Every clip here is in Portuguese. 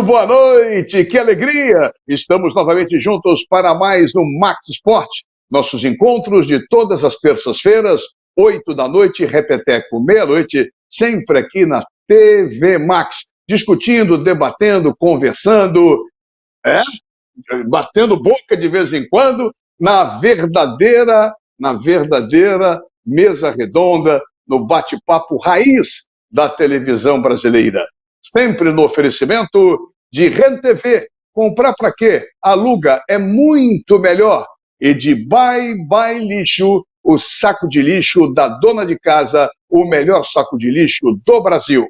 Muito boa noite, que alegria! Estamos novamente juntos para mais um Max Esporte. Nossos encontros de todas as terças-feiras, 8 da noite, repeteco, meia-noite, sempre aqui na TV Max, discutindo, debatendo, conversando, é? Batendo boca de vez em quando, na verdadeira mesa redonda, no bate-papo raiz da televisão brasileira. Sempre no oferecimento de Rede TV. Comprar para quê? Aluga, é muito melhor. E de Bye Bye Lixo, o saco de lixo da dona de casa, o melhor saco de lixo do Brasil.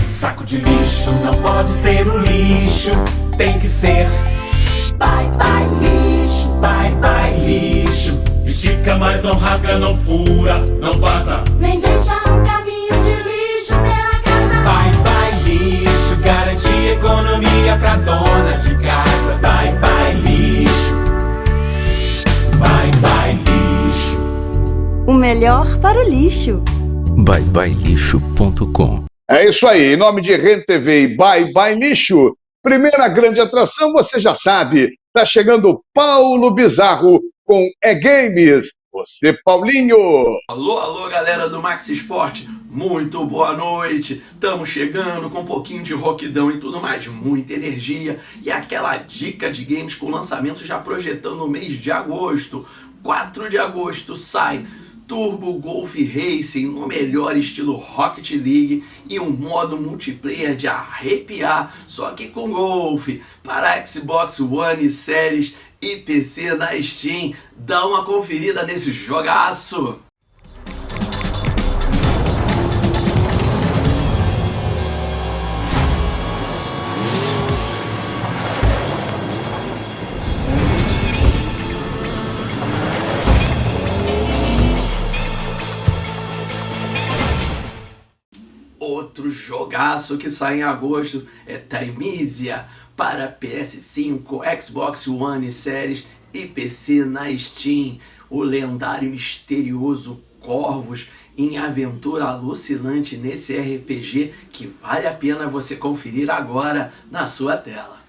Saco de lixo não pode ser o lixo, tem que ser Bye Bye Lixo, Bye Bye Lixo. Estica, mas não rasga, não fura, não vaza, nem deixa um caminho de lixo pela casa. Bye Bye Lixo, garante economia pra dona de casa. Bye Bye Lixo, Bye Bye Lixo. O melhor para o lixo. byebyelixo.com. É isso aí, em nome de Rede TV e Bye Bye Lixo, primeira grande atração, você já sabe, tá chegando Paulo Bizarro com E-Games. Você, Paulinho. Alô, alô, galera do Max Esporte, muito boa noite. Estamos chegando com um pouquinho de roquidão e tudo mais, muita energia e aquela dica de games com lançamento já projetando no mês de agosto. 4 de agosto sai Turbo Golf Racing no melhor estilo Rocket League e um modo multiplayer de arrepiar, só que com golfe, para Xbox One, Series e PC na Steam. Dá uma conferida nesse jogaço! Outro jogaço que sai em agosto é Thymesia para PS5, Xbox One Series e PC na Steam. O lendário e misterioso Corvus em aventura alucinante nesse RPG que vale a pena você conferir agora na sua tela.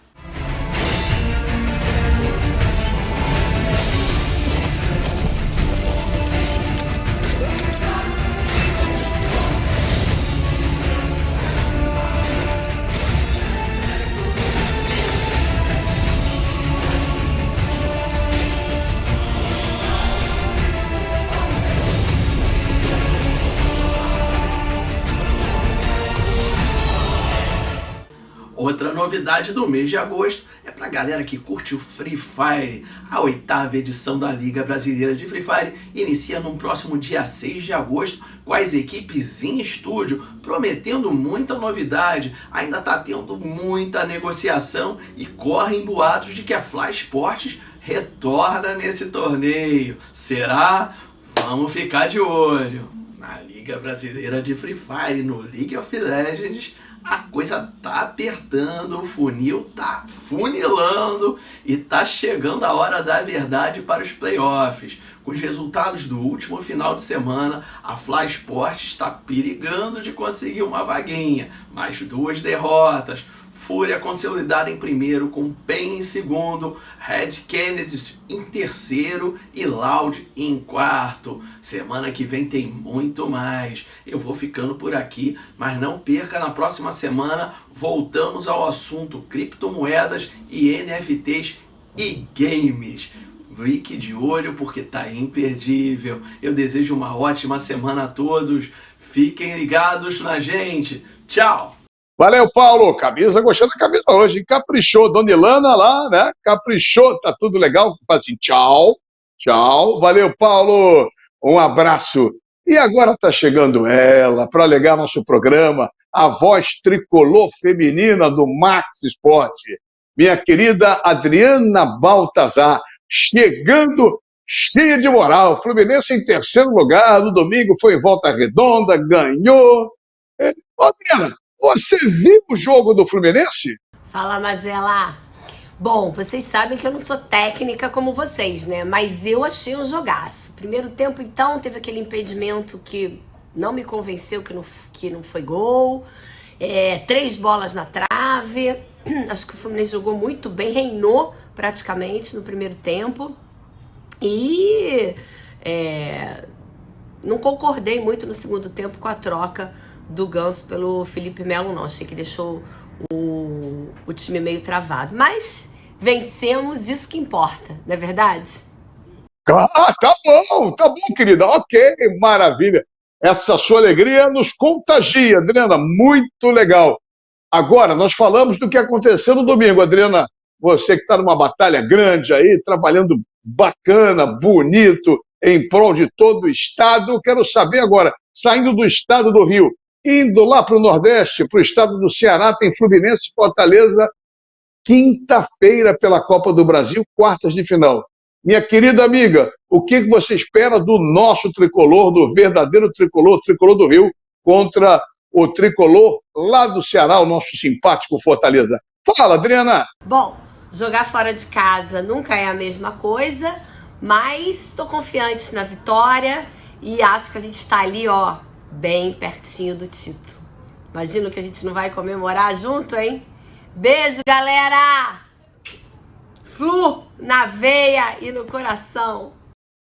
Outra novidade do mês de agosto é pra galera que curte o Free Fire. A 8ª edição da Liga Brasileira de Free Fire inicia no próximo dia 6 de agosto com as equipes em estúdio, prometendo muita novidade. Ainda tá tendo muita negociação e correm boatos de que a Fly Sports retorna nesse torneio. Será? Vamos ficar de olho. Na Liga Brasileira de Free Fire, no League of Legends, a coisa tá apertando, o funil tá funilando e tá chegando a hora da verdade para os playoffs. Com os resultados do último final de semana, a Fly Sports está perigando de conseguir uma vaguinha, mais 2 derrotas. Fúria consolidada em primeiro, com PEN em segundo, Red Kennedy em terceiro e Loud em quarto. Semana que vem tem muito mais. Eu vou ficando por aqui, mas não perca, na próxima semana voltamos ao assunto criptomoedas e NFTs e games. Fique de olho porque tá imperdível. Eu desejo uma ótima semana a todos. Fiquem ligados na gente. Tchau! Valeu, Paulo. Camisa, gostei da camisa hoje. Caprichou. Dona Ilana lá, né? Caprichou. Tá tudo legal. Faz assim, tchau. Tchau. Valeu, Paulo. Um abraço. E agora tá chegando ela para alegar nosso programa, a voz tricolor feminina do Max Esporte. Minha querida Adriana Baltazar, chegando cheia de moral. Fluminense em terceiro lugar. No domingo foi em Volta Redonda, ganhou. Ô, Adriana, você viu o jogo do Fluminense? Fala, Mazela. Bom, vocês sabem que eu não sou técnica como vocês, né? Mas eu achei um jogaço. Primeiro tempo, então, teve aquele impedimento que não me convenceu que não foi gol. 3 bolas na trave. Acho que o Fluminense jogou muito bem, reinou praticamente no primeiro tempo. E não concordei muito no segundo tempo com a troca do Ganso pelo Felipe Melo, não. Achei que deixou o time meio travado. Mas vencemos, isso que importa, não é verdade? Ah, tá bom, querida. Ok, maravilha. Essa sua alegria nos contagia, Adriana. Muito legal. Agora, nós falamos do que aconteceu no domingo, Adriana. Você que está numa batalha grande aí, trabalhando bacana, bonito, em prol de todo o Estado. Eu quero saber agora, saindo do Estado do Rio, indo lá para o Nordeste, para o Estado do Ceará, tem Fluminense e Fortaleza, quinta-feira pela Copa do Brasil, quartas de final. Minha querida amiga, o que você espera do nosso tricolor, do verdadeiro tricolor, tricolor do Rio, contra o tricolor lá do Ceará, o nosso simpático Fortaleza? Fala, Adriana! Bom, jogar fora de casa nunca é a mesma coisa, mas estou confiante na vitória e acho que a gente está ali, ó, bem pertinho do título. Imagino que a gente não vai comemorar junto, hein? Beijo, galera! Flu na veia e no coração.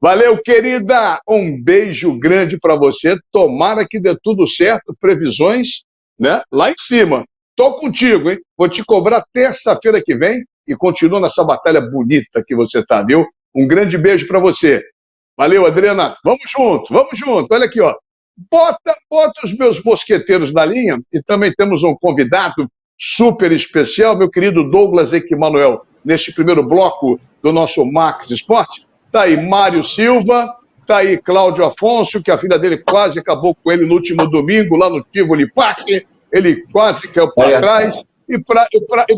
Valeu, querida! Um beijo grande para você. Tomara que dê tudo certo. Previsões, né? Lá em cima. Tô contigo, hein? Vou te cobrar terça-feira que vem e continua nessa batalha bonita que você tá, viu? Um grande beijo para você. Valeu, Adriana. Vamos junto, vamos junto. Olha aqui, ó. Bota os meus mosqueteiros na linha e também temos um convidado super especial, meu querido Douglas Equimanuel, neste primeiro bloco do nosso Max Esporte. Tá aí Mário Silva, tá aí Cláudio Afonso, que a filha dele quase acabou com ele no último domingo, lá no Tivoli Park, ele quase caiu para trás, e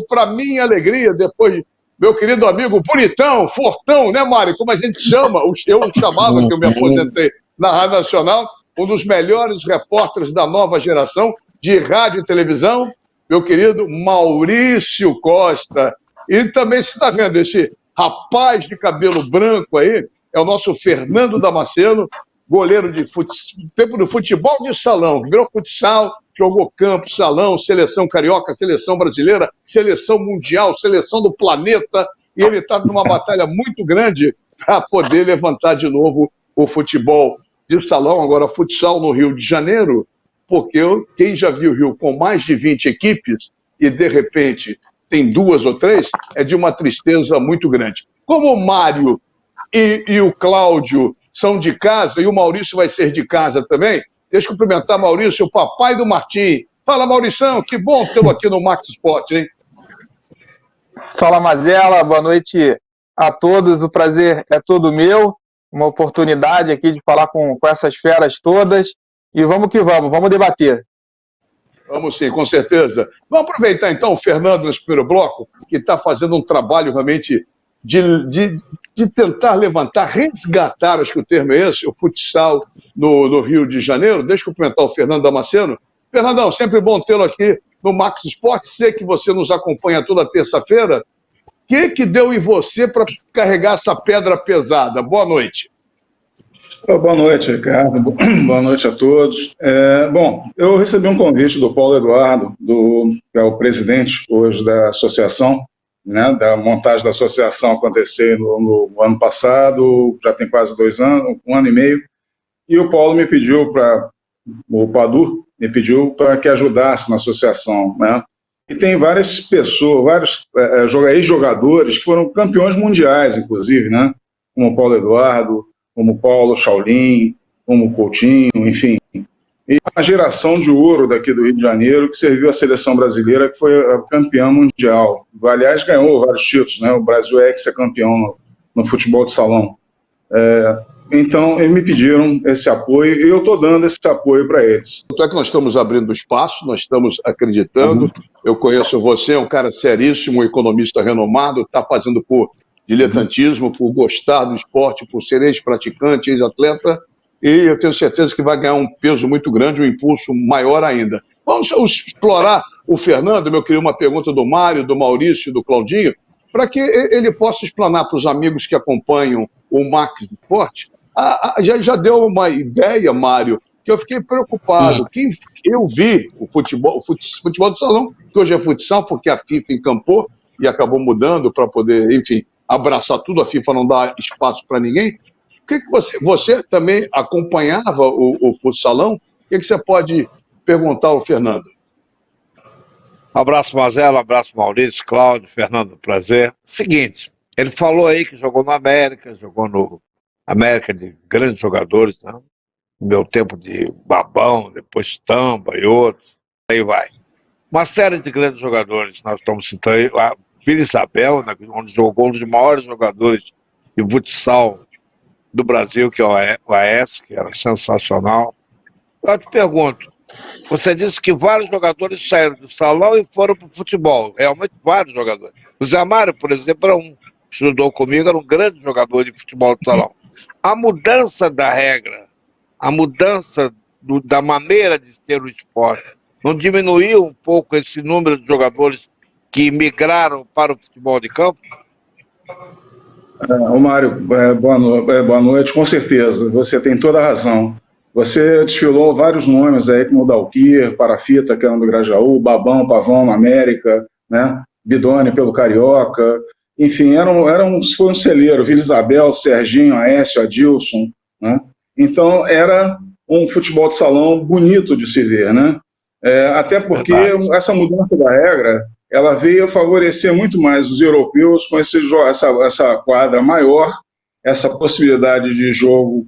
para minha alegria, depois, meu querido amigo Bonitão, Fortão, né, Mário, como a gente chama, eu chamava, que eu me aposentei na Rádio Nacional, um dos melhores repórteres da nova geração de rádio e televisão, meu querido Maurício Costa. E também você está vendo esse rapaz de cabelo branco aí, é o nosso Fernando Damasceno, goleiro de tempo do futebol de salão, virou futsal, jogou campo, salão, seleção carioca, seleção brasileira, seleção mundial, seleção do planeta, e ele está numa batalha muito grande para poder levantar de novo o futebol de salão, agora futsal no Rio de Janeiro, porque quem já viu o Rio com mais de 20 equipes e, de repente, tem 2 ou 3, é de uma tristeza muito grande. Como o Mário e o Cláudio são de casa, e o Maurício vai ser de casa também, deixa eu cumprimentar Maurício, o papai do Martim. Fala, Maurição, que bom tê-lo aqui no Max Sport, hein? Fala, Mazela, boa noite a todos, o prazer é todo meu, uma oportunidade aqui de falar com essas feras todas, e vamos que vamos debater. Vamos sim, com certeza. Vamos aproveitar então o Fernando nesse primeiro bloco, que está fazendo um trabalho realmente de tentar levantar, resgatar, acho que o termo é esse, o futsal no Rio de Janeiro. Deixa eu cumprimentar o Fernando Damasceno. Fernandão, sempre bom tê-lo aqui no Max Sport. Sei que você nos acompanha toda terça-feira. O que deu em você para carregar essa pedra pesada? Boa noite. Boa noite, Ricardo. Boa noite a todos. Bom, eu recebi um convite do Paulo Eduardo, que é o presidente hoje da associação, né, da montagem da associação acontecer no ano passado, já tem quase 2 anos, 1 ano e meio, e o Paulo me pediu o Padu me pediu para que ajudasse na associação, né? E tem várias pessoas, vários ex-jogadores que foram campeões mundiais, inclusive, né? Como o Paulo Eduardo, como o Paulo Shaolin, como o Coutinho, enfim. E uma geração de ouro daqui do Rio de Janeiro que serviu à seleção brasileira, que foi a campeã mundial. Aliás, ganhou vários títulos, né? O Brasil é ex-campeão no futebol de salão. Então, eles me pediram esse apoio e eu estou dando esse apoio para eles. Tanto é que nós estamos abrindo espaço, nós estamos acreditando. Eu conheço você, é um cara seríssimo, um economista renomado, está fazendo por diletantismo, por gostar do esporte, por ser ex-praticante, ex-atleta, e eu tenho certeza que vai ganhar um peso muito grande, um impulso maior ainda. Vamos explorar o Fernando, eu queria uma pergunta do Mário, do Maurício e do Claudinho, para que ele possa explanar para os amigos que acompanham o Max Sport. Já deu uma ideia, Mário, que eu fiquei preocupado. Eu vi o futebol do salão, que hoje é futsal, porque a FIFA encampou e acabou mudando para poder, enfim, abraçar tudo, a FIFA não dá espaço para ninguém. O que você também acompanhava o futsalão? O que você pode perguntar ao Fernando? Abraço, Mazela, abraço, Maurício, Cláudio, Fernando, prazer. Seguinte, ele falou aí que jogou no América, jogou no América de grandes jogadores, né? No meu tempo de Babão, depois Tamba e outros, aí vai. Uma série de grandes jogadores, nós estamos citando aí, a Vila Isabel, né, onde jogou um dos maiores jogadores de futsal do Brasil, que é o AS, que era sensacional. Eu te pergunto, você disse que vários jogadores saíram do salão e foram para o futebol, realmente vários jogadores. O Zé Mário, por exemplo, era estudou comigo, era um grande jogador de futebol do salão. A mudança da regra, a mudança da maneira de ter o esporte, não diminuiu um pouco esse número de jogadores que migraram para o futebol de campo? Ô Mário, boa noite, com certeza, você tem toda a razão. Você desfilou vários nomes aí, como o Dalquir, Parafita, que era do Grajaú, Babão, Pavão, América, né? Bidone pelo Carioca, enfim, foi um celeiro, Vila Isabel, Serginho, Aécio, Adilson, né? Então era um futebol de salão bonito de se ver, né? Até porque essa mudança da regra, ela veio favorecer muito mais os europeus com essa quadra maior, essa possibilidade de jogo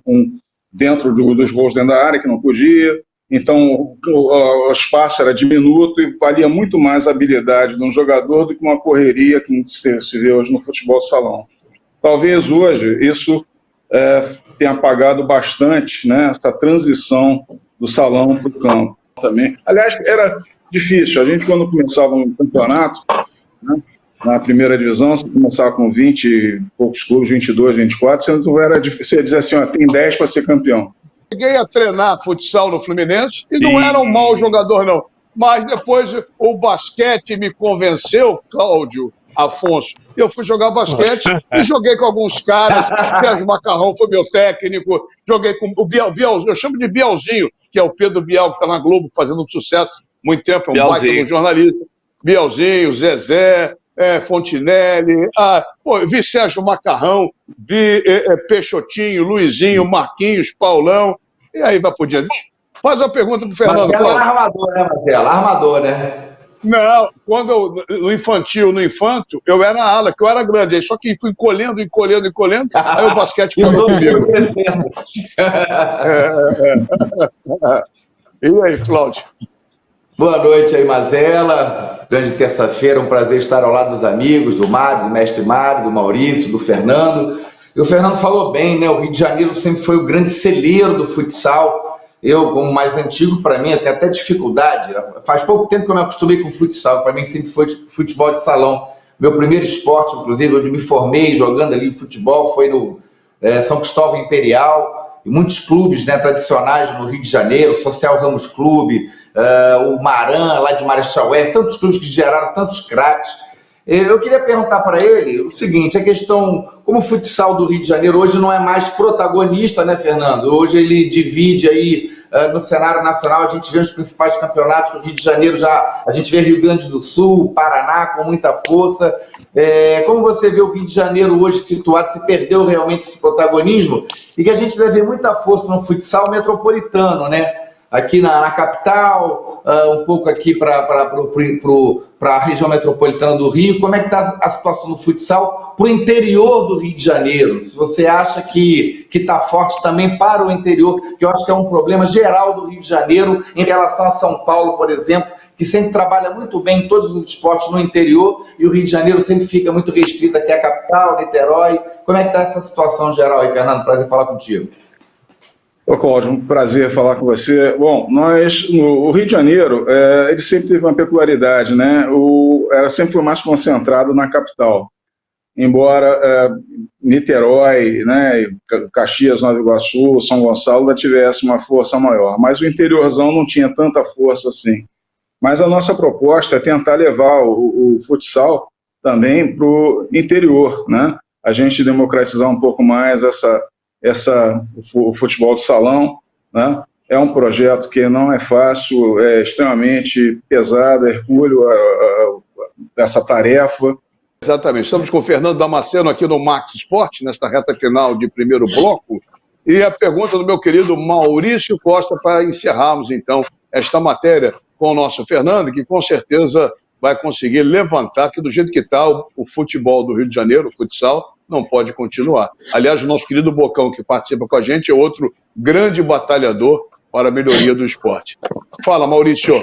dentro dos gols dentro da área, que não podia. Então, o espaço era diminuto e valia muito mais a habilidade de um jogador do que uma correria que se vê hoje no futebol salão. Talvez hoje isso tenha apagado bastante, né, essa transição do salão para o campo também. Aliás, era difícil. A gente, quando começava um campeonato, né, na primeira divisão, você começava com 20 e poucos clubes, 22, 24, você dizia assim, ó, tem 10 para ser campeão. Cheguei a treinar futsal no Fluminense e não era um mau jogador, não. Mas depois o basquete me convenceu, Cláudio, Afonso. Eu fui jogar basquete e joguei com alguns caras. Sérgio Macarrão foi meu técnico. Joguei com o Biel, eu chamo de Bielzinho, que é o Pedro Biel, que está na Globo fazendo um sucesso muito tempo, é um baita no jornalista. Bielzinho, Zezé, Fontinelli, vi Sérgio Macarrão, vi Peixotinho, Luizinho, Marquinhos, Paulão, e aí vai por diante. Faz uma pergunta pro Fernando. Marcelo é armador, né, Marcelo? Armador, né? Não, no infanto, eu era ala, que eu era grande, aí só que fui encolhendo, aí o basquete parou comigo. E aí, Cláudio? Boa noite aí, Mazela. Grande terça-feira, um prazer estar ao lado dos amigos, do Mário, do mestre Mário, do Maurício, do Fernando. E o Fernando falou bem, né? O Rio de Janeiro sempre foi o grande celeiro do futsal. Eu, como mais antigo, para mim, tenho até dificuldade. Faz pouco tempo que eu me acostumei com o futsal, para mim sempre foi futebol de salão. Meu primeiro esporte, inclusive, onde me formei jogando ali futebol, foi no São Cristóvão Imperial, e muitos clubes, né, tradicionais no Rio de Janeiro, Social Ramos Clube, o Maran, lá de Marechal Hermes, tantos clubes que geraram tantos craques. Eu queria perguntar para ele o seguinte, a questão, como o futsal do Rio de Janeiro hoje não é mais protagonista, né, Fernando? Hoje ele divide aí no cenário nacional, a gente vê os principais campeonatos do Rio de Janeiro, a gente vê Rio Grande do Sul, Paraná com muita força. Como você vê o Rio de Janeiro hoje situado, se perdeu realmente esse protagonismo? E que a gente deve ver muita força no futsal metropolitano, né? Aqui na capital, um pouco aqui para a região metropolitana do Rio. Como é que está a situação do futsal para o interior do Rio de Janeiro? Se você acha que está forte também para o interior, que eu acho que é um problema geral do Rio de Janeiro em relação a São Paulo, por exemplo, que sempre trabalha muito bem em todos os esportes no interior, e o Rio de Janeiro sempre fica muito restrito aqui à capital, Niterói. Como é que está essa situação geral aí, Fernando? Prazer falar contigo. Ô, Cláudio, um prazer falar com você. Bom, o Rio de Janeiro, ele sempre teve uma peculiaridade, né? Sempre foi mais concentrado na capital. Embora Niterói, né, Caxias, Nova Iguaçu, São Gonçalo tivesse uma força maior, mas o interiorzão não tinha tanta força assim. Mas a nossa proposta é tentar levar o futsal também para o interior, né? A gente democratizar um pouco mais o futebol de salão, né? É um projeto que não é fácil, é extremamente pesado, é hercúleo essa tarefa. Exatamente. Estamos com o Fernando Damasceno aqui no Max Esporte, nesta reta final de primeiro bloco. E a pergunta do meu querido Maurício Costa para encerrarmos, então, esta matéria com o nosso Fernando, que com certeza vai conseguir levantar, que do jeito que está o futebol do Rio de Janeiro, o futsal, não pode continuar. Aliás, o nosso querido Bocão, que participa com a gente, é outro grande batalhador para a melhoria do esporte. Fala, Maurício.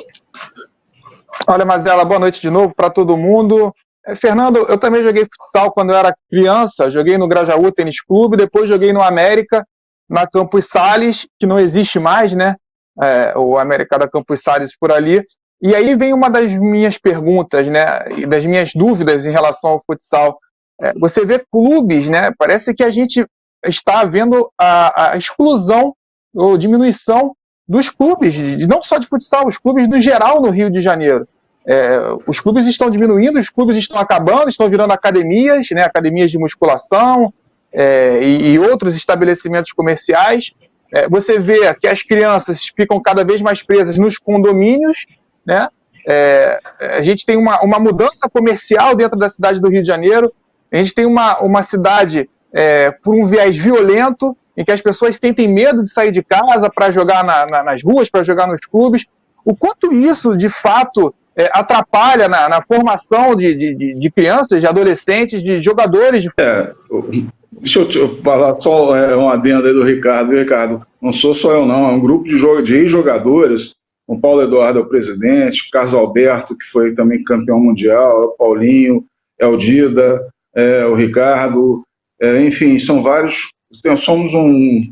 Olha, Mazela, boa noite de novo para todo mundo. Fernando, eu também joguei futsal quando eu era criança, joguei no Grajaú Tênis Clube, depois joguei no América, na Campos Sales, que não existe mais, né? O América da Campos Sales por ali. E aí vem uma das minhas perguntas, né? E das minhas dúvidas em relação ao futsal. Você vê clubes, né? Parece que a gente está vendo a exclusão ou diminuição dos clubes, não só de futsal, os clubes no geral no Rio de Janeiro. Os clubes estão diminuindo, os clubes estão acabando, estão virando academias, né? Academias de musculação e outros estabelecimentos comerciais. Você vê que as crianças ficam cada vez mais presas nos condomínios, né? A gente tem uma mudança comercial dentro da cidade do Rio de Janeiro. A gente tem uma cidade por um viés violento, em que as pessoas sentem medo de sair de casa para jogar nas ruas, para jogar nos clubes. O quanto isso, de fato, atrapalha na formação de crianças, de adolescentes, de jogadores. Deixa eu te falar só um adendo aí do Ricardo. Ricardo, não sou só eu não, é um grupo de ex-jogadores. O Paulo Eduardo é o presidente, o Carlos Alberto, que foi também campeão mundial, o Paulinho, o Dida, o Ricardo, enfim, são vários. Somos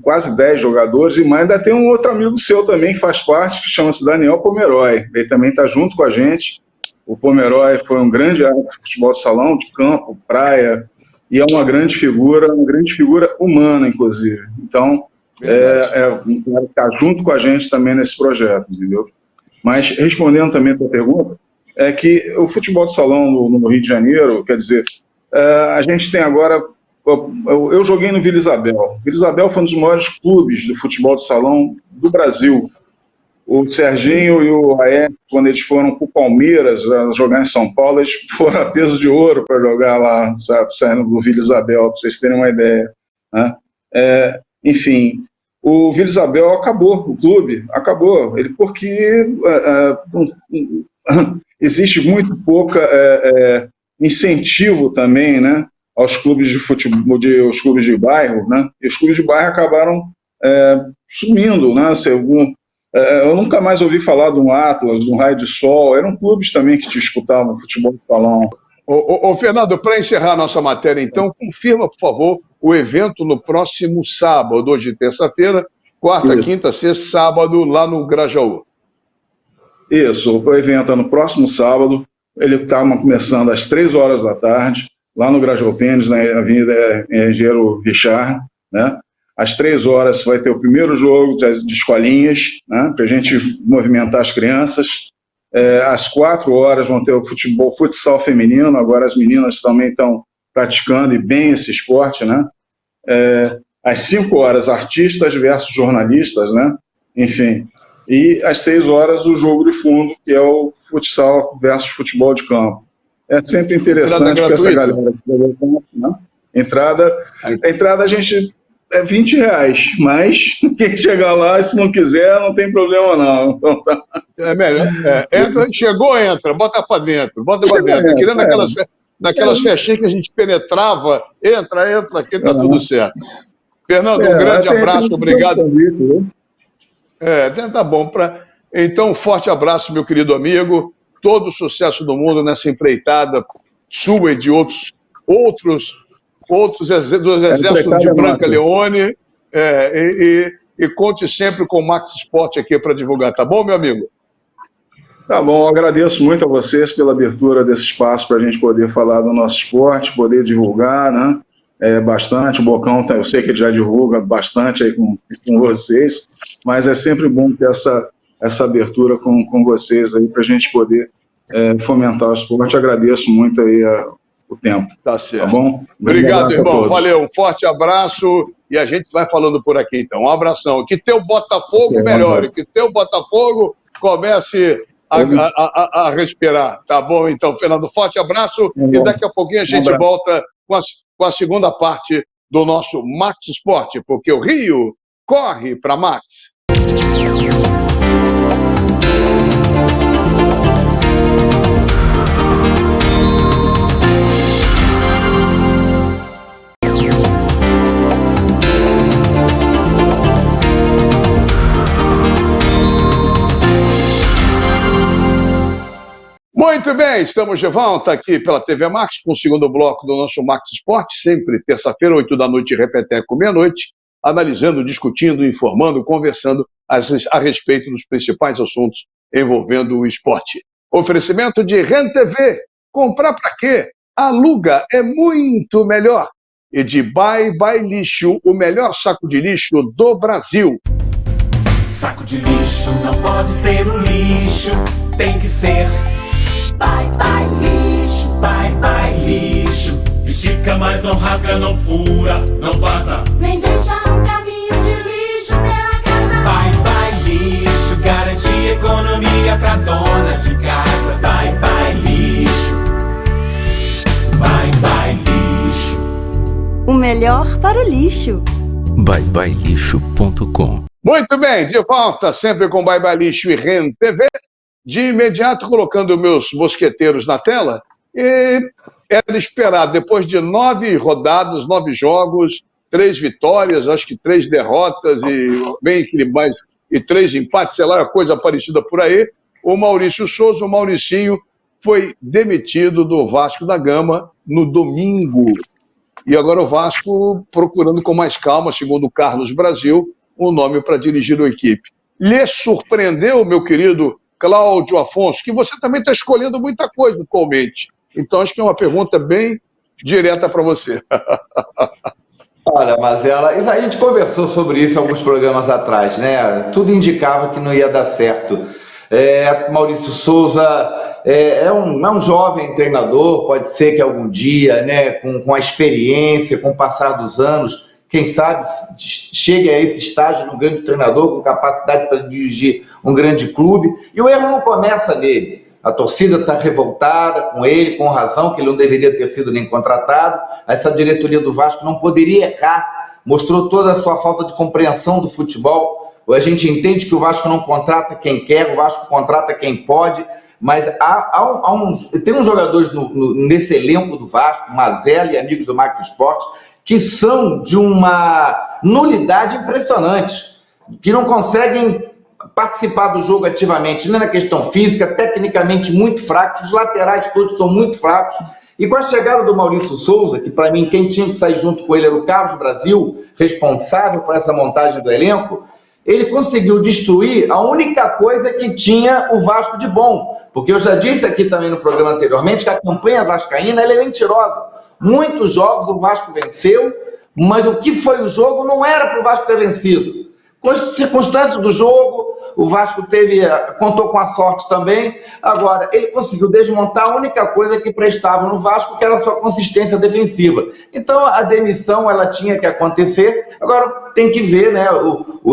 quase 10 jogadores, e ainda tem um outro amigo seu também que faz parte, que chama-se Daniel Pomeroy. Ele também está junto com a gente. O Pomeroy foi um grande árbitro de futebol de salão, de campo, praia, e é uma grande figura humana, inclusive. Então, está junto com a gente também nesse projeto, entendeu? Mas, respondendo também a tua pergunta, é que o futebol de salão no Rio de Janeiro, quer dizer, a gente tem agora... Eu joguei no Vila Isabel. Vila Isabel foi um dos maiores clubes do futebol de salão do Brasil. O Serginho e o Aécio, quando eles foram para o Palmeiras jogar em São Paulo, eles foram a peso de ouro para jogar lá, sabe, saindo do Vila Isabel, para vocês terem uma ideia, né? Enfim, o Vila Isabel acabou, o clube acabou, porque existe muito pouca incentivo também, né, aos clubes de futebol, os clubes de bairro, né? E os clubes de bairro acabaram sumindo, né? Eu nunca mais ouvi falar de um Atlas, de um Raio de Sol. Eram clubes também que disputavam futebol de salão. Ô Fernando, para encerrar nossa matéria, então, confirma, por favor, o evento no próximo sábado, hoje terça-feira, quarta, quinta, sexta, sábado, lá no Grajaú. Isso, o evento é no próximo sábado. Ele está começando às 3 horas da tarde, lá no Grajaú Tênis, na Avenida Engenheiro Richard, né? Às 3 horas vai ter o primeiro jogo de escolinhas, né, para a gente movimentar as crianças. Às 4 horas vão ter o futsal feminino, agora as meninas também estão praticando e bem esse esporte, né? Às 5 horas, artistas versus jornalistas, né? Enfim. E às 6 horas, o jogo de fundo, que é o futsal versus futebol de campo. É sempre interessante para essa galera. Né? A entrada a gente é R$20, mas quem chegar lá, se não quiser, não tem problema não. Então, tá. É melhor. Entra, chegou, entra, bota para dentro, bota para dentro. Querendo naquelas festinhas que a gente penetrava, entra, aqui tá tudo certo. Fernando, um grande abraço, obrigado. Tá bom. Então, um forte abraço, meu querido amigo. Todo o sucesso do mundo nessa empreitada sua e de outros do exército de Branca Leone, e conte sempre com o Max Esporte aqui para divulgar, tá bom, meu amigo? Tá bom, eu agradeço muito a vocês pela abertura desse espaço para a gente poder falar do nosso esporte, poder divulgar, né? Bastante, o Bocão, eu sei que ele já divulga bastante aí com vocês, mas é sempre bom ter essa abertura com vocês aí para a gente poder fomentar o esporte. Agradeço muito aí o tempo. Tá certo. Tá bom? Obrigado, irmão. Valeu. Um forte abraço e a gente vai falando por aqui, então. Um abração. Que teu Botafogo melhore, que teu Botafogo comece a respirar. Tá bom, então, Fernando? Forte abraço e daqui a pouquinho a gente volta com a segunda parte do nosso Max Esporte, porque o Rio corre para Max. Muito bem, estamos de volta aqui pela TV Max, com o segundo bloco do nosso Max Esporte, sempre terça-feira, 8 da noite, repeteco, meia-noite, analisando, discutindo, informando, conversando a respeito dos principais assuntos envolvendo o esporte. Oferecimento de RenTV, comprar pra quê? Aluga, é muito melhor. E de Bye Bye Lixo, o melhor saco de lixo do Brasil. Saco de lixo não pode ser um lixo, tem que ser bye bye lixo, bye bye lixo. Estica, mas não rasga, não fura, não vaza, Nem deixa um caminho de lixo pela casa. bye bye lixo. Garante economia pra dona de casa. Bye bye lixo, bye bye lixo. O melhor para o lixo. byebyelixo.com. Muito bem, de volta sempre com Bye Bye Lixo e RenTV. De imediato colocando meus mosqueteiros na tela, e era esperado, depois de 9 rodadas, 9 jogos, 3 vitórias, acho que 3 derrotas e 3 empates, sei lá, coisa parecida por aí, o Maurício Souza, o Mauricinho, foi demitido do Vasco da Gama no domingo. E agora o Vasco procurando com mais calma, segundo o Carlos Brasil, um nome para dirigir a equipe. Lhe surpreendeu, meu querido Cláudio Afonso, que você também está escolhendo muita coisa atualmente. Então, acho que é uma pergunta bem direta para você. Olha, Mazela, a gente conversou sobre isso alguns programas atrás, né? Tudo indicava que não ia dar certo. Maurício Souza é um jovem treinador, pode ser que algum dia, né, com a experiência, com o passar dos anos, quem sabe chegue a esse estágio de um grande treinador com capacidade para dirigir um grande clube. E o erro não começa nele. A torcida está revoltada com ele, com razão, que ele não deveria ter sido nem contratado. Essa diretoria do Vasco não poderia errar, mostrou toda a sua falta de compreensão do futebol. A gente entende que o Vasco não contrata quem quer, o Vasco contrata quem pode, mas tem uns jogadores nesse elenco do Vasco, Mazela e amigos do Max Esporte, que são de uma nulidade impressionante, que não conseguem participar do jogo ativamente, nem na questão física, tecnicamente muito fracos, os laterais todos são muito fracos, e com a chegada do Maurício Souza, que para mim quem tinha que sair junto com ele era o Carlos Brasil, responsável por essa montagem do elenco, ele conseguiu destruir a única coisa que tinha o Vasco de bom, porque eu já disse aqui também no programa anteriormente que a campanha vascaína ela é mentirosa. Muitos jogos o Vasco venceu, mas o que foi o jogo não era para o Vasco ter vencido. Com as circunstâncias do jogo, o Vasco contou com a sorte também. Agora, ele conseguiu desmontar a única coisa que prestava no Vasco, que era a sua consistência defensiva. Então, a demissão ela tinha que acontecer. Agora, tem que ver, né,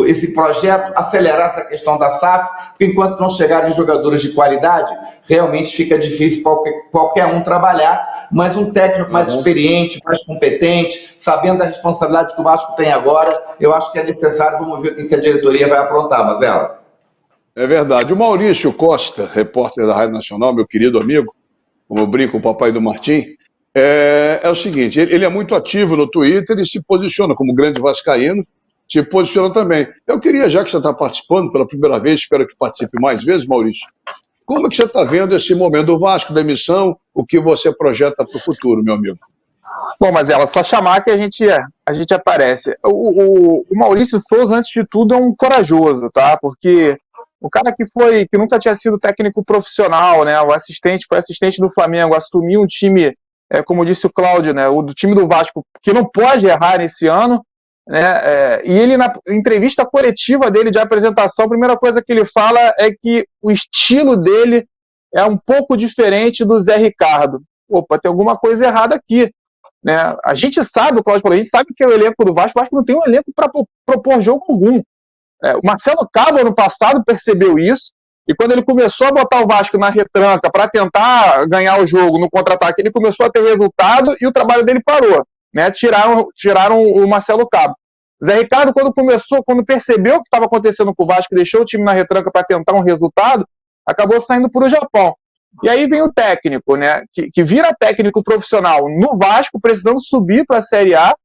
esse projeto, acelerar essa questão da SAF, porque enquanto não chegarem jogadores de qualidade, realmente fica difícil qualquer um trabalhar, mas um técnico mais experiente, mais competente, sabendo da responsabilidade que o Vasco tem agora, eu acho que é necessário. Vamos ver o que a diretoria vai aprontar, Mazela. É verdade. O Maurício Costa, repórter da Rádio Nacional, meu querido amigo, como eu brinco, o papai do Martim, é o seguinte, ele é muito ativo no Twitter e se posiciona como grande vascaíno, se posiciona também. Eu queria, já que você está participando pela primeira vez, espero que participe mais vezes, Maurício, como é que você está vendo esse momento do Vasco, da emissão, o que você projeta para o futuro, meu amigo? Bom, mas ela só chamar que a gente aparece. O Maurício Souza, antes de tudo, é um corajoso, tá? Porque o cara que nunca tinha sido técnico profissional, né? Foi assistente do Flamengo, assumiu um time, como disse o Cláudio, né? Do time do Vasco, que não pode errar nesse ano, né? E ele, na entrevista coletiva dele de apresentação, a primeira coisa que ele fala é que o estilo dele é um pouco diferente do Zé Ricardo. Opa, tem alguma coisa errada aqui. né? A gente sabe, o Cláudio falou, a gente sabe que é o elenco do Vasco não tem um elenco para propor jogo algum. O Marcelo Cabo, ano passado, percebeu isso, e quando ele começou a botar o Vasco na retranca para tentar ganhar o jogo no contra-ataque, ele começou a ter resultado e o trabalho dele parou, né? Tiraram o Marcelo Cabo. Zé Ricardo, quando percebeu o que estava acontecendo com o Vasco, deixou o time na retranca para tentar um resultado, acabou saindo para o Japão. E aí vem o técnico, né, que vira técnico profissional no Vasco, precisando subir para a Série A,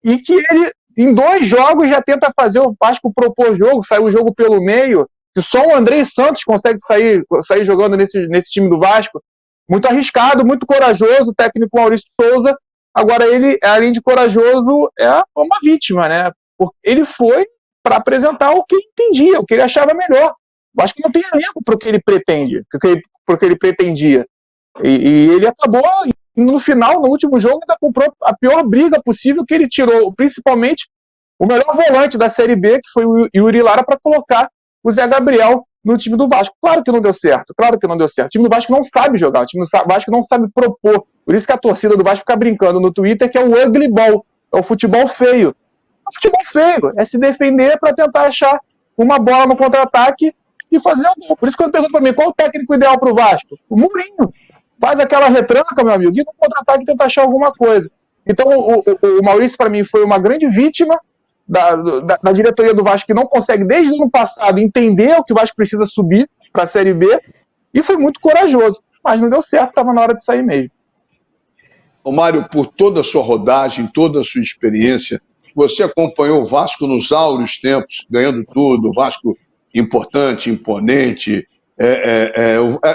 e que ele, em 2 jogos, já tenta fazer o Vasco propor jogo, sair o jogo pelo meio, que só o Andrei Santos consegue sair jogando nesse time do Vasco. Muito arriscado, muito corajoso, o técnico Maurício Souza. Agora, ele, além de corajoso, é uma vítima, né? Porque ele foi para apresentar o que ele entendia, o que ele achava melhor. Eu acho que não tem elenco para o que ele pretende, para o que ele pretendia. E ele acabou, no final, no último jogo, ainda comprou a pior briga possível, que ele tirou, principalmente, o melhor volante da Série B, que foi o Yuri Lara, para colocar o Zé Gabriel no time do Vasco. Claro que não deu certo. O time do Vasco não sabe jogar, o time do Vasco não sabe propor. Por isso que a torcida do Vasco fica brincando no Twitter que é o ugly ball, é o futebol feio. É o futebol feio, é se defender para tentar achar uma bola no contra-ataque e fazer um gol. Por isso que eu pergunto para mim, qual é o técnico ideal para o Vasco? O Mourinho. Faz aquela retranca, meu amigo, e no contra-ataque tenta achar alguma coisa. Então o Maurício, para mim, foi uma grande vítima da diretoria do Vasco, que não consegue, desde o ano passado, entender o que o Vasco precisa subir para a Série B, e foi muito corajoso. Mas não deu certo, estava na hora de sair mesmo. Ô Mário, por toda a sua rodagem, toda a sua experiência, você acompanhou o Vasco nos áureos tempos, ganhando tudo, o Vasco importante, imponente,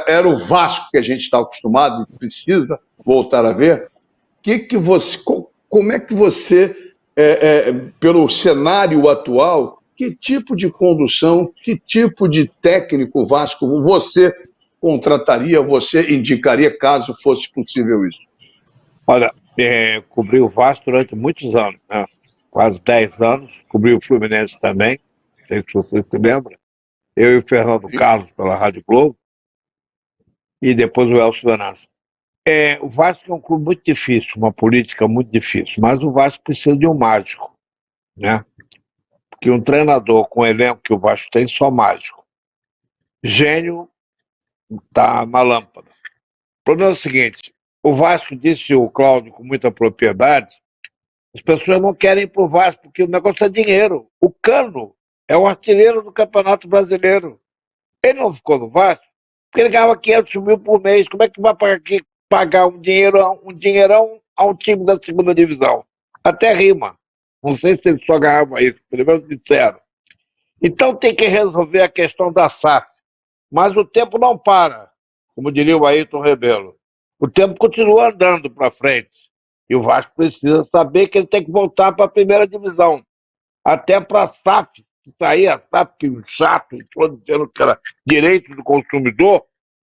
era o Vasco que a gente está acostumado e precisa voltar a ver. Como é que você, pelo cenário atual, que tipo de condução, que tipo de técnico Vasco você contrataria, você indicaria, caso fosse possível isso? Olha, cobri o Vasco durante muitos anos, né? Quase 10 anos, cobri o Fluminense também, não sei se você se lembra. Eu e o Fernando Carlos pela Rádio Globo, e depois o Elcio Venâncio. O Vasco é um clube muito difícil, uma política muito difícil, mas o Vasco precisa de um mágico, né? Porque um treinador com o elenco que o Vasco tem, só mágico. Gênio está na lâmpada. O problema é o seguinte, o Vasco, disse o Cláudio com muita propriedade, as pessoas não querem ir para o Vasco, porque o negócio é dinheiro. O Cano é o artilheiro do Campeonato Brasileiro. Ele não ficou no Vasco porque ele ganhava 500 mil por mês. Como é que vai pagar um dinheirão a um time da segunda divisão? Até rima. Não sei se ele só ganhava isso, pelo menos disseram. Então tem que resolver a questão da SAF. Mas o tempo não para, como diria o Ayrton Rebelo. O tempo continua andando para frente. E o Vasco precisa saber que ele tem que voltar para a primeira divisão. Até para a SAF, que sair a SAF, que o chato, todo dizendo que era direito do consumidor,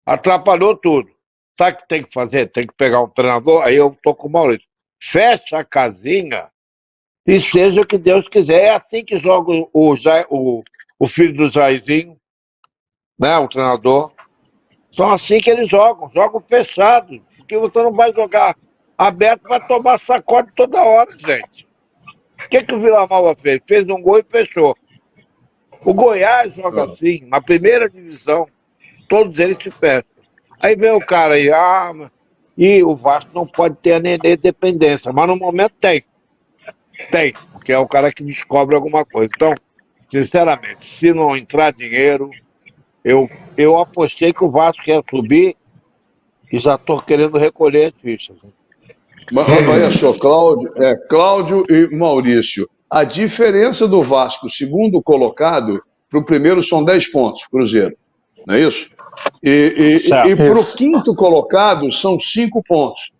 atrapalhou tudo. Sabe o que tem que fazer? Tem que pegar um treinador, aí eu estou com o Maurício. Fecha a casinha e seja o que Deus quiser. É assim que joga o filho do Jairzinho, né, o treinador. São assim que eles jogam fechados, porque você não vai jogar aberto, vai tomar sacode toda hora, gente. O que o Vila Nova fez? Fez um gol e fechou. O Goiás joga assim, na primeira divisão, todos eles se fecham. Aí vem o cara aí, e o Vasco não pode ter a Nenê dependência, mas no momento tem, porque é o cara que descobre alguma coisa. Então, sinceramente, se não entrar dinheiro, eu apostei que o Vasco ia subir e já estou querendo recolher as fichas. Mas, olha só, Cláudio e Maurício, a diferença do Vasco, segundo colocado, para o primeiro são 10 pontos, Cruzeiro, não é isso? E para o quinto colocado são 5 pontos.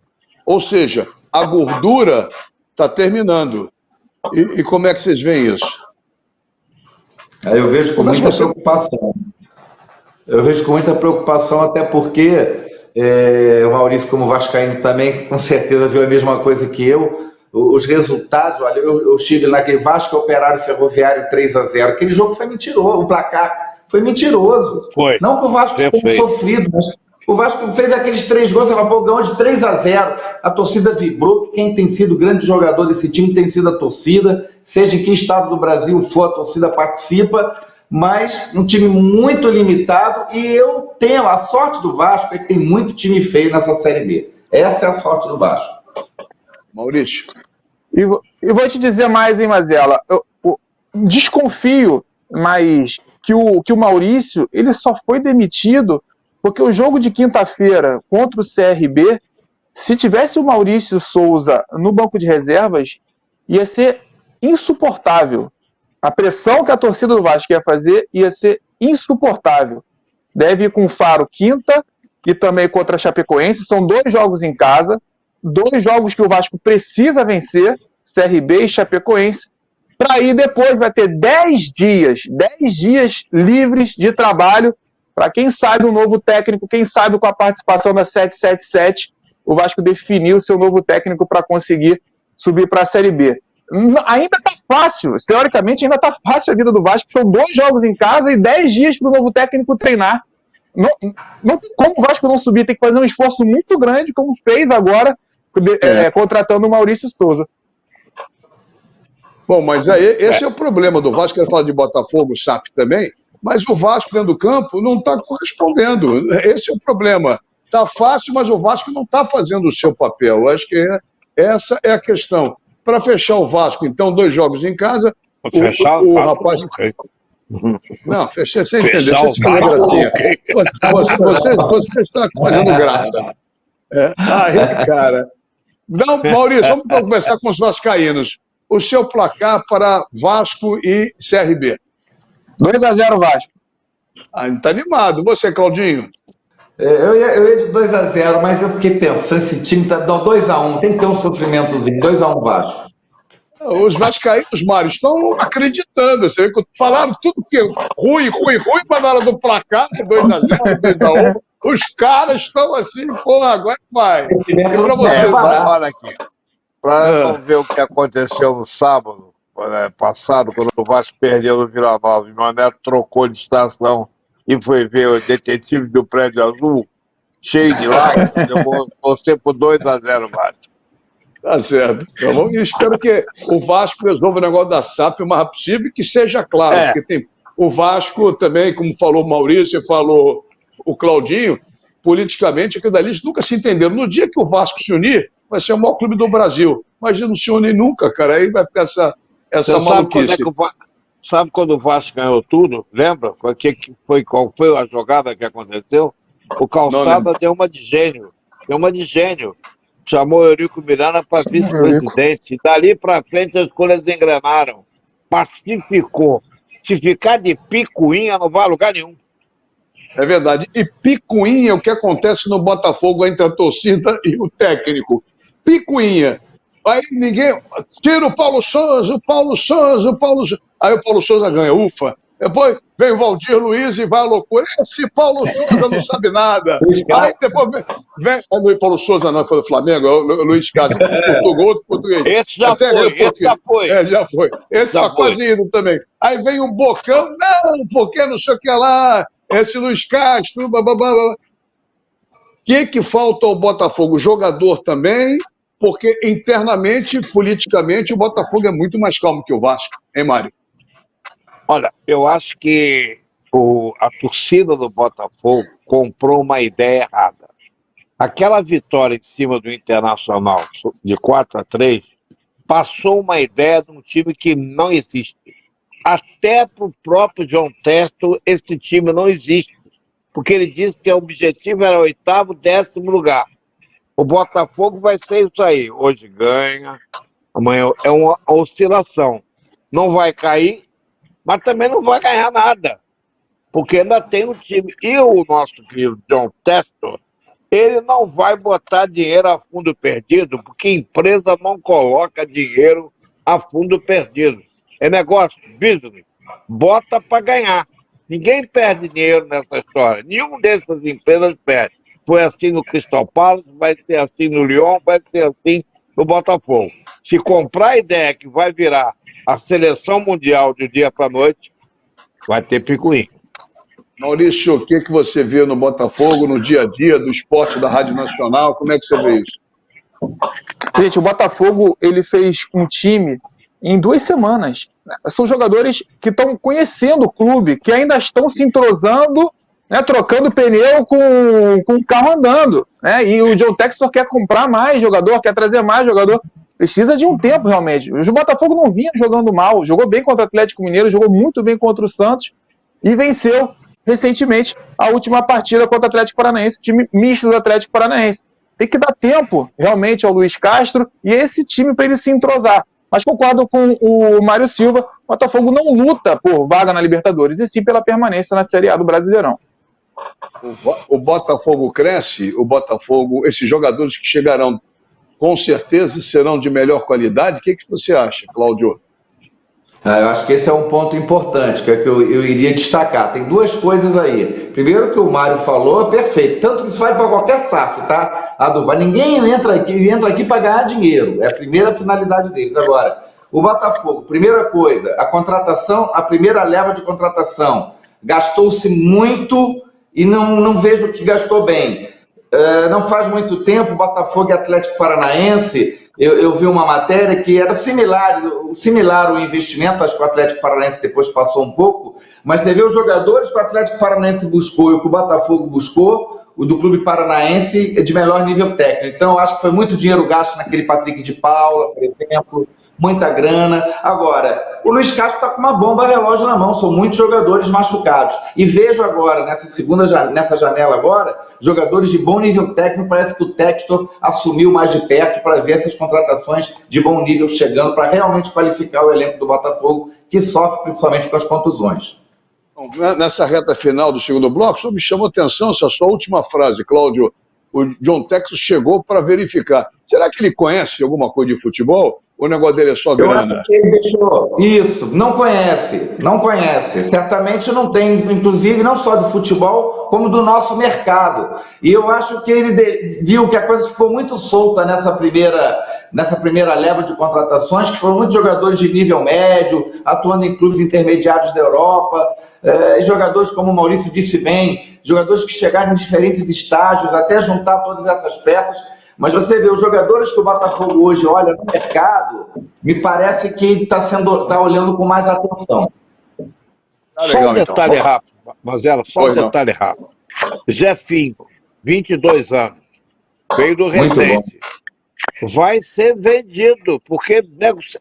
Ou seja, a gordura está terminando. E como é que vocês veem isso? Eu vejo com muita preocupação. Até porque o Maurício, como vascaíno também, com certeza viu a mesma coisa que eu. Os resultados, olha, eu estive naquele Vasco Operário Ferroviário 3-0. Aquele jogo foi mentiroso, o placar foi mentiroso. Foi. Não que o Vasco tenha sofrido, mas O Vasco fez aqueles 3 gols, você fala, ganhou de 3-0. A torcida vibrou, quem tem sido grande jogador desse time tem sido a torcida, seja em que estado do Brasil for, a torcida participa, mas um time muito limitado, e eu tenho, a sorte do Vasco é que tem muito time feio nessa Série B. Essa é a sorte do Vasco. Maurício. E vou te dizer mais, hein, Mazela? Eu desconfio, mas que o Maurício, ele só foi demitido porque o jogo de quinta-feira contra o CRB, se tivesse o Maurício Souza no banco de reservas, ia ser insuportável. A pressão que a torcida do Vasco ia fazer ia ser insuportável. Deve ir com o Faro quinta e também contra a Chapecoense. São 2 jogos em casa, 2 jogos que o Vasco precisa vencer, CRB e Chapecoense, para aí depois vai ter 10 dias livres de trabalho para quem sabe um novo técnico, quem sabe com a participação da 777, o Vasco definiu o seu novo técnico para conseguir subir para a Série B. Ainda está fácil, teoricamente ainda está fácil a vida do Vasco, são 2 jogos em casa e 10 dias para o novo técnico treinar. Não tem como o Vasco não subir, tem que fazer um esforço muito grande, como fez agora, contratando o Maurício Souza. Bom, mas aí esse é o problema do Vasco. Quero falar de Botafogo, SAP também, mas o Vasco dentro do campo não está correspondendo. Esse é o problema. Está fácil, mas o Vasco não está fazendo o seu papel. Eu acho que essa é a questão. Para fechar o Vasco, então, 2 jogos em casa. O rapaz. Não, fechei sem entender. Deixa eu te fazer gracinha. Você está fazendo graça. Aí, cara. Não, Maurício, vamos começar com os vascaínos. O seu placar para Vasco e CRB? 2-0 Vasco. Tá animado. Você, Claudinho? Eu ia de 2-0, mas eu fiquei pensando, esse time tá 2-1, tem que ter um sofrimentozinho, 2-1 Vasco. Os vascaínos, Mário, estão acreditando. Você vê que falaram tudo que ruim, mas na hora do placar, 2-0, 2-1, os caras estão assim, pô, agora vai. E pra você, olha aqui. Para ver o que aconteceu no sábado passado, quando o Vasco perdeu no Vila Nova, e meu neto trocou de estação e foi ver o detetive do Prédio Azul, cheio de lágrimas, eu vou torcer por 2-0 Vasco. Tá certo. Então, eu espero que o Vasco resolva o negócio da SAP o mais rápido possível e que seja claro, porque tem o Vasco também, como falou o Maurício e falou o Claudinho, politicamente, aquilo dali nunca se entenderam. No dia que o Vasco se unir, vai ser o maior clube do Brasil. Mas não se une nunca, cara. Aí vai ficar essa maluquice. Sabe quando o Vasco ganhou tudo? Lembra? Qual foi a jogada que aconteceu? O Calçada deu uma de gênio. Chamou o Eurico Miranda para vice-presidente. E dali para frente as coisas engrenaram. Pacificou. Se ficar de picuinha, não vai a lugar nenhum. É verdade. E picuinha é o que acontece no Botafogo entre a torcida e o técnico. Picuinha. Aí ninguém... Tira o Paulo Souza. Aí o Paulo Souza ganha, ufa. Depois vem o Valdir Luiz e vai à loucura. Esse Paulo Souza não sabe nada. Aí depois vem o Paulo Souza, não, foi do Flamengo, o Luiz Castro, outro português. Esse já foi. Já foi. Esse está quase indo também. Aí vem o Bocão, não, porque não sei o que lá, esse Luiz Castro, bababá. O que falta ao Botafogo? Jogador também, porque internamente, politicamente, o Botafogo é muito mais calmo que o Vasco, hein, Mário? Olha, eu acho que a torcida do Botafogo comprou uma ideia errada. Aquela vitória em cima do Internacional de 4-3 passou uma ideia de um time que não existe. Até para o próprio John Testo, esse time não existe. Porque ele disse que o objetivo era 8º, 10º lugar. O Botafogo vai ser isso aí. Hoje ganha, amanhã é uma oscilação. Não vai cair, mas também não vai ganhar nada, porque ainda tem um time. E o nosso querido John Testo, ele não vai botar dinheiro a fundo perdido, porque empresa não coloca dinheiro a fundo perdido. É negócio, business, bota para ganhar. Ninguém perde dinheiro nessa história, nenhuma dessas empresas perde. Foi assim no Crystal Palace, vai ser assim no Lyon, vai ser assim no Botafogo. Se comprar a ideia que vai virar a seleção mundial de dia para noite, vai ter picuinha. Maurício, o que você vê no Botafogo, no dia a dia do esporte da Rádio Nacional? Como é que você vê isso? Gente, o Botafogo, ele fez um time em 2 semanas. São jogadores que estão conhecendo o clube, que ainda estão se entrosando, né, trocando pneu com o carro andando. Né? E o John Textor quer comprar mais jogador, quer trazer mais jogador. Precisa de um tempo, realmente. O Botafogo não vinha jogando mal, jogou bem contra o Atlético Mineiro, jogou muito bem contra o Santos e venceu recentemente a última partida contra o Atlético Paranaense, time misto do Atlético Paranaense. Tem que dar tempo, realmente, ao Luiz Castro e a esse time para ele se entrosar. Mas concordo com o Mário Silva, o Botafogo não luta por vaga na Libertadores, e sim pela permanência na Série A do Brasileirão. O Botafogo cresce, esses jogadores que chegarão, com certeza serão de melhor qualidade. O que você acha, Cláudio? Eu acho que esse é um ponto importante, que é que eu iria destacar. Tem 2 coisas aí. Primeiro, que o Mário falou, perfeito. Tanto que isso vale para qualquer SAF, tá? Ninguém entra aqui para ganhar dinheiro. É a primeira finalidade deles. Agora, o Botafogo, primeira coisa, a contratação, a primeira leva de contratação, gastou-se muito e não vejo que gastou bem. Não faz muito tempo, Botafogo e Atlético Paranaense, eu vi uma matéria que era similar o investimento, acho que o Atlético Paranaense depois passou um pouco, mas você vê os jogadores que o Atlético Paranaense buscou e o que o Botafogo buscou, o do Clube Paranaense é de melhor nível técnico. Então, eu acho que foi muito dinheiro gasto naquele Patrick de Paula, por exemplo, muita grana. Agora, o Luiz Castro está com uma bomba relógio na mão, são muitos jogadores machucados. E vejo agora, nessa janela agora, jogadores de bom nível técnico, parece que o Textor assumiu mais de perto para ver essas contratações de bom nível chegando, para realmente qualificar o elenco do Botafogo, que sofre principalmente com as contusões. Nessa reta final do segundo bloco, só me chamou a atenção essa sua última frase, Cláudio. O John Textor chegou para verificar. Será que ele conhece alguma coisa de futebol? Ou o negócio dele é só grana? Eu acho que ele deixou. Isso, não conhece. Certamente não tem, inclusive, não só do futebol, como do nosso mercado. E eu acho que ele viu que a coisa ficou muito solta nessa primeira leva de contratações, que foram muitos jogadores de nível médio, atuando em clubes intermediários da Europa, jogadores, como o Maurício disse bem, jogadores que chegaram em diferentes estágios, até juntar todas essas peças. Mas você vê, os jogadores que o Botafogo hoje olha no mercado, me parece que está olhando com mais atenção. Só um detalhe rápido, Mazela, só um detalhe rápido. Jefinho, 22 anos, veio do Resende. Vai ser vendido, porque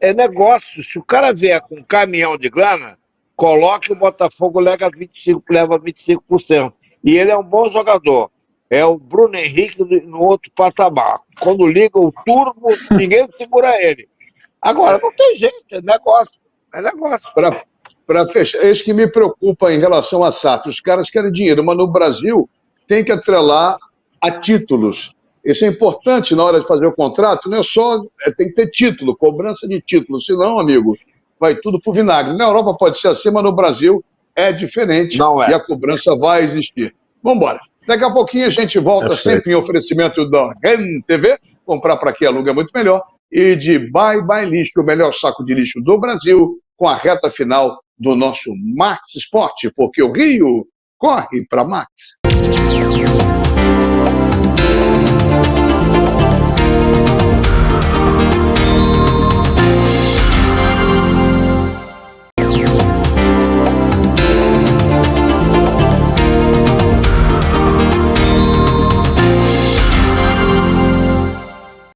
é negócio. Se o cara vier com um caminhão de grana, coloque o Botafogo, leva 25%. E ele é um bom jogador. É o Bruno Henrique no outro patamar. Quando liga o turbo, ninguém segura ele. Agora, não tem jeito, é negócio. Para fechar, é isso que me preocupa em relação à SAF. Os caras querem dinheiro, mas no Brasil tem que atrelar a títulos. Isso é importante na hora de fazer o contrato, não é só, tem que ter título, cobrança de título, senão, amigo, vai tudo pro vinagre. Na Europa pode ser assim, mas no Brasil é diferente. Não é. E a cobrança vai existir. Vamos embora. Daqui a pouquinho a gente volta sempre em oferecimento da REN TV, comprar para quem aluga é muito melhor, e de Bye Bye Lixo, o melhor saco de lixo do Brasil, com a reta final do nosso Max Sport, porque o Rio corre para Max.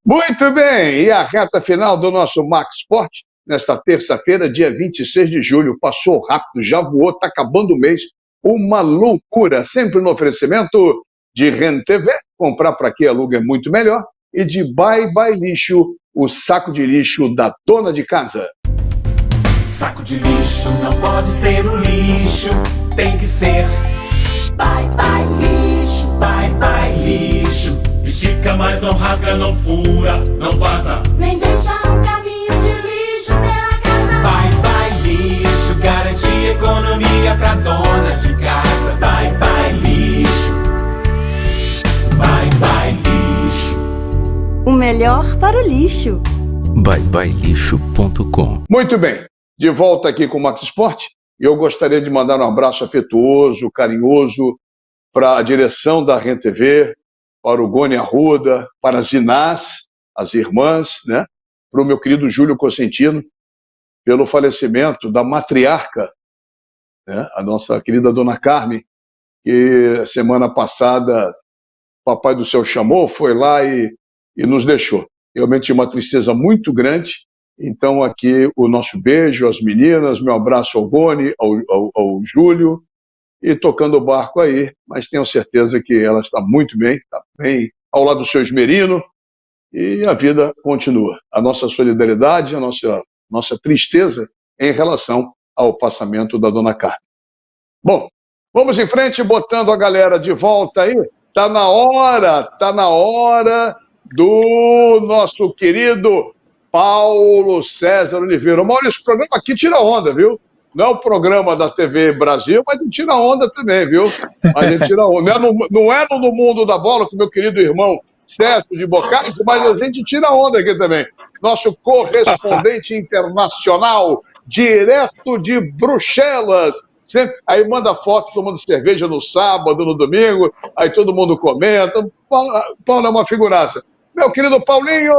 Muito bem, e a reta final do nosso Max Sport, nesta terça-feira, dia 26 de julho, passou rápido, já voou, está acabando o mês, uma loucura, sempre no oferecimento de REN TV, comprar para quem aluga é muito melhor, e de Bye Bye Lixo, o saco de lixo da dona de casa. Saco de lixo não pode ser um lixo, tem que ser Bye Bye Lixo, Bye Bye Lixo. Estica, mas não rasga, não fura, não vaza, Nem deixa um caminho de lixo pela casa. Bye Bye Lixo, garantia economia pra dona de casa. Bye Bye Lixo, Bye Bye Lixo. O melhor para o lixo. byebyelixo.com. Muito bem, de volta aqui com o Max Sport. E eu gostaria de mandar um abraço afetuoso, carinhoso, para a direção da REN TV, para o Goni Arruda, para as Inás, as irmãs, né? Para o meu querido Júlio Cosentino, pelo falecimento da matriarca, né? A nossa querida Dona Carmen, que semana passada o Papai do Céu chamou, foi lá e nos deixou. Realmente uma tristeza muito grande. Então aqui o nosso beijo às meninas, meu abraço ao Goni, ao Júlio, e tocando o barco aí, mas tenho certeza que ela está muito bem, está bem ao lado do seu Esmerino, e a vida continua. A nossa solidariedade, a nossa tristeza em relação ao passamento da Dona Carmen. Bom, vamos em frente, botando a galera de volta aí. Tá na hora do nosso querido Paulo César Oliveira. Maurício, esse programa aqui tira onda, viu? Não é o programa da TV Brasil, mas tira onda também, viu? A gente tira onda. Não é no Mundo da Bola com meu querido irmão Sérgio de Bocage, mas a gente tira onda aqui também. Nosso correspondente internacional, direto de Bruxelas. Sempre, aí manda foto tomando cerveja no sábado, no domingo, aí todo mundo comenta. Paulo é uma figuraça. Meu querido Paulinho,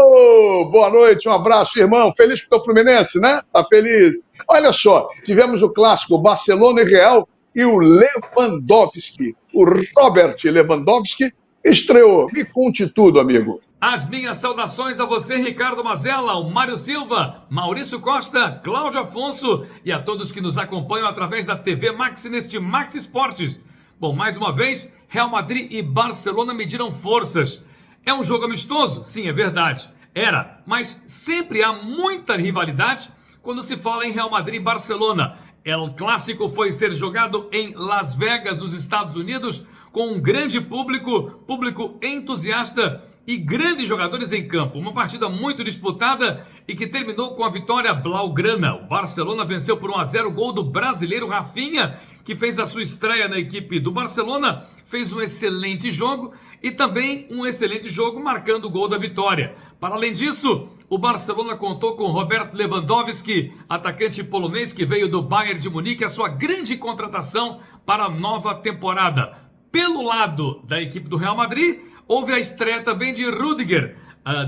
boa noite, um abraço, irmão. Feliz com o teu Fluminense, né? Tá feliz? Olha só, tivemos o clássico Barcelona e Real e o Lewandowski, o Robert Lewandowski, estreou. Me conte tudo, amigo. As minhas saudações a você, Ricardo Mazella, o Mário Silva, Maurício Costa, Cláudio Afonso e a todos que nos acompanham através da TV Max neste Max Esportes. Bom, mais uma vez, Real Madrid e Barcelona mediram forças. É um jogo amistoso? Sim, é verdade. Era, mas sempre há muita rivalidade quando se fala em Real Madrid e Barcelona. El Clássico foi ser jogado em Las Vegas, nos Estados Unidos, com um grande público entusiasta e grandes jogadores em campo. Uma partida muito disputada e que terminou com a vitória blaugrana. O Barcelona venceu por 1-0, gol do brasileiro Rafinha, que fez a sua estreia na equipe do Barcelona, fez um excelente jogo e também um excelente jogo marcando o gol da vitória. Para além disso, o Barcelona contou com Robert Lewandowski, atacante polonês que veio do Bayern de Munique, a sua grande contratação para a nova temporada. Pelo lado da equipe do Real Madrid, houve a estreia também de Rüdiger,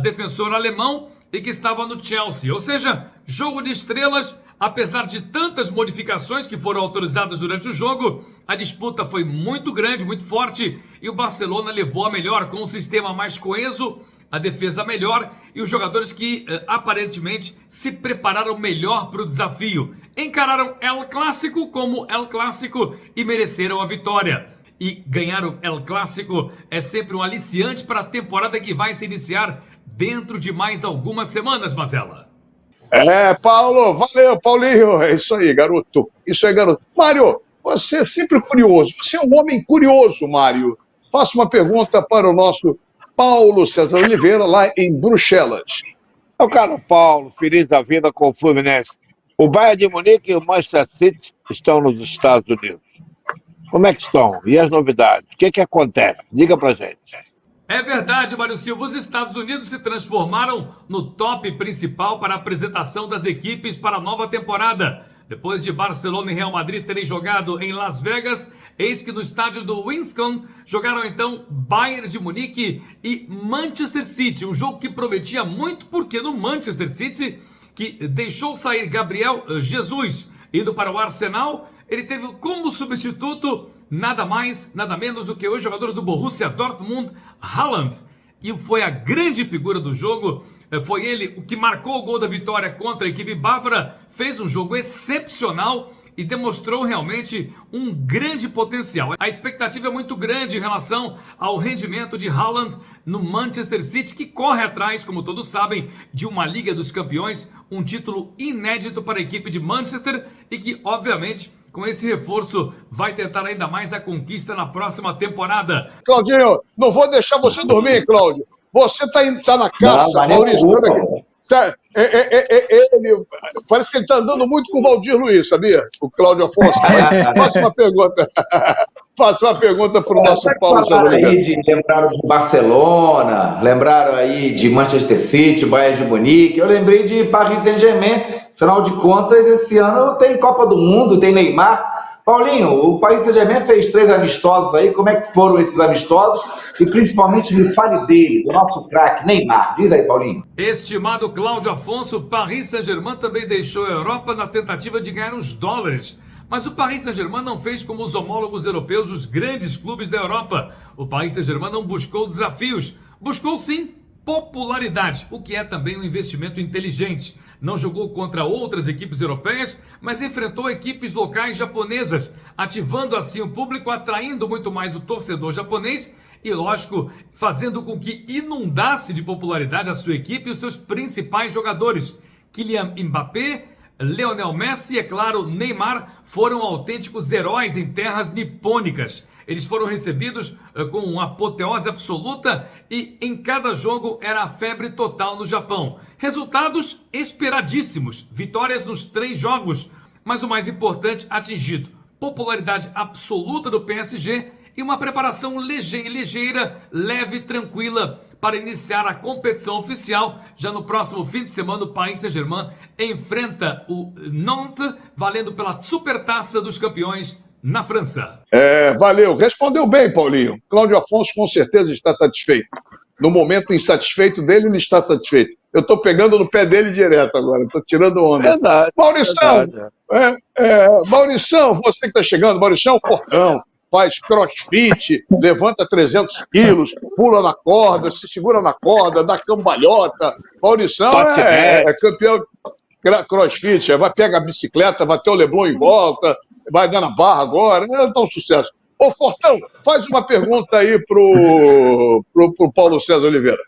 defensor alemão e que estava no Chelsea. Ou seja, jogo de estrelas, apesar de tantas modificações que foram autorizadas durante o jogo, a disputa foi muito grande, muito forte e o Barcelona levou a melhor com um sistema mais coeso, a defesa melhor e os jogadores que aparentemente se prepararam melhor para o desafio. Encararam El Clássico como El Clássico e mereceram a vitória. E ganhar o El Clássico é sempre um aliciante para a temporada que vai se iniciar dentro de mais algumas semanas, Mazella. Paulo, valeu, Paulinho. É isso aí, garoto. Isso aí, garoto. Mário, você é sempre curioso. Você é um homem curioso, Mário. Faço uma pergunta para o nosso Paulo César Oliveira, lá em Bruxelas. Meu caro Paulo, feliz da vida com o Fluminense. O Bayern de Munique e o Manchester City estão nos Estados Unidos. Como é que estão? E as novidades? O que acontece? Diga pra gente. É verdade, Mário Silva. Os Estados Unidos se transformaram no top principal para a apresentação das equipes para a nova temporada. Depois de Barcelona e Real Madrid terem jogado em Las Vegas, eis que no estádio do Wisconsin jogaram então Bayern de Munique e Manchester City. Um jogo que prometia muito porque no Manchester City, que deixou sair Gabriel Jesus indo para o Arsenal, ele teve como substituto nada mais, nada menos do que o jogador do Borussia Dortmund, Haaland. E foi a grande figura do jogo, foi ele o que marcou o gol da vitória contra a equipe bávara, fez um jogo excepcional e demonstrou realmente um grande potencial. A expectativa é muito grande em relação ao rendimento de Haaland no Manchester City, que corre atrás, como todos sabem, de uma Liga dos Campeões, um título inédito para a equipe de Manchester e que, obviamente, com esse reforço, vai tentar ainda mais a conquista na próxima temporada. Claudinho, não vou deixar você dormir, Cláudio. Você tá na caça, Maurício. Ele, parece que ele está andando muito com o Valdir Luiz, sabia? O Cláudio Afonso. Faça uma pergunta. Faça uma pergunta para o nosso Paulo César Falaram Oliveira. aí lembraram de Barcelona, lembraram aí de Manchester City, Bayern de Munique. Eu lembrei de Paris Saint-Germain. Afinal de contas, esse ano tem Copa do Mundo, tem Neymar. Paulinho, o Paris Saint-Germain fez 3 amistosos aí. Como é que foram esses amistosos? E principalmente me fale dele, do nosso craque Neymar. Diz aí, Paulinho. Estimado Cláudio Afonso, Paris Saint-Germain também deixou a Europa na tentativa de ganhar uns dólares. Mas o Paris Saint-Germain não fez como os homólogos europeus, os grandes clubes da Europa. O Paris Saint-Germain não buscou desafios, buscou sim popularidade, o que é também um investimento inteligente. Não jogou contra outras equipes europeias, mas enfrentou equipes locais japonesas, ativando assim o público, atraindo muito mais o torcedor japonês e, lógico, fazendo com que inundasse de popularidade a sua equipe e os seus principais jogadores. Kylian Mbappé, Lionel Messi e, é claro, Neymar foram autênticos heróis em terras nipônicas. Eles foram recebidos com uma apoteose absoluta e em cada jogo era a febre total no Japão. Resultados esperadíssimos, vitórias nos 3 jogos, mas o mais importante, atingido: popularidade absoluta do PSG e uma preparação ligeira, leve, tranquila, para iniciar a competição oficial. Já no próximo fim de semana, o Paris Saint-Germain enfrenta o Nantes, valendo pela Supertaça dos Campeões na França. Valeu. Respondeu bem, Paulinho. Cláudio Afonso com certeza está satisfeito. No momento insatisfeito dele, ele está satisfeito. Eu estou pegando no pé dele direto agora, estou tirando onda. Verdade. Maurição, Verdade. Maurição, você que está chegando, Maurição Fortão, faz crossfit, levanta 300 quilos, pula na corda, se segura na corda, dá cambalhota. Maurição é campeão crossfit, vai pegar a bicicleta, vai ter o Leblon em volta, vai dar na barra agora, tá um sucesso. Ô Fortão, faz uma pergunta aí pro Paulo César Oliveira.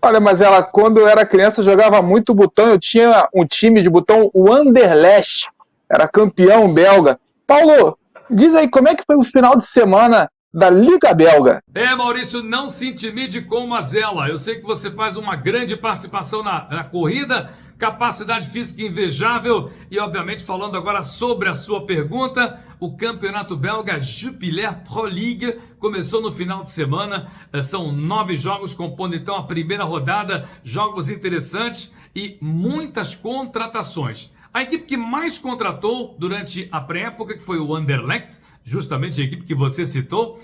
Olha, mas quando eu era criança, eu jogava muito botão. Eu tinha um time de botão, o Anderlecht, era campeão belga. Paulo, diz aí, como é que foi o final de semana da Liga Belga? Maurício, não se intimide com o Mazella. Eu sei que você faz uma grande participação na corrida, capacidade física invejável e, obviamente, falando agora sobre a sua pergunta, o campeonato belga Jupiler Pro League começou no final de semana. São 9 jogos, compondo então a primeira rodada, jogos interessantes e muitas contratações. A equipe que mais contratou durante a pré-época, que foi o Anderlecht, justamente a equipe que você citou,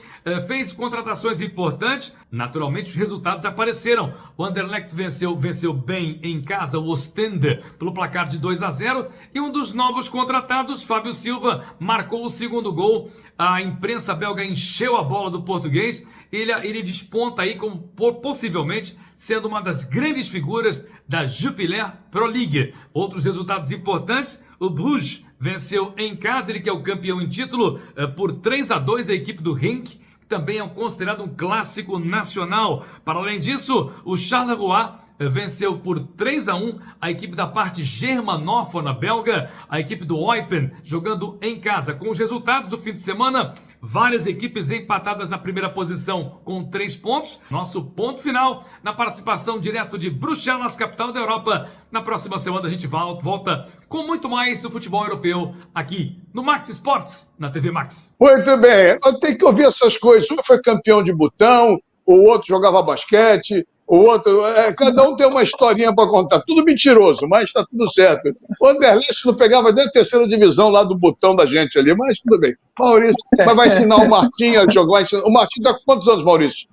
fez contratações importantes. Naturalmente, os resultados apareceram. O Anderlecht venceu bem em casa o Ostende pelo placar de 2-0. E um dos novos contratados, Fábio Silva, marcou o segundo gol. A imprensa belga encheu a bola do português. Ele desponta aí como possivelmente sendo uma das grandes figuras da Jupiler Pro League. Outros resultados importantes: o Bruges venceu em casa, ele que é o campeão em título, por 3-2 a equipe do Genk, que também é considerado um clássico nacional. Para além disso, o Charleroi venceu por 3-1 a equipe da parte germanófona belga, a equipe do Eupen, jogando em casa. Com os resultados do fim de semana, várias equipes empatadas na primeira posição com 3 pontos. Nosso ponto final na participação direto de Bruxelas, capital da Europa. Na próxima semana a gente volta com muito mais do futebol europeu aqui no Max Sports, na TV Max. Muito bem, eu tenho que ouvir essas coisas. Um foi campeão de botão, o outro jogava basquete, o outro... cada um tem uma historinha para contar. Tudo mentiroso, mas está tudo certo. O Anderlecht não pegava nem a 3ª divisão lá do botão da gente ali, mas tudo bem. Maurício, vai ensinar o Martim a jogar. O Martim está com quantos anos, Maurício?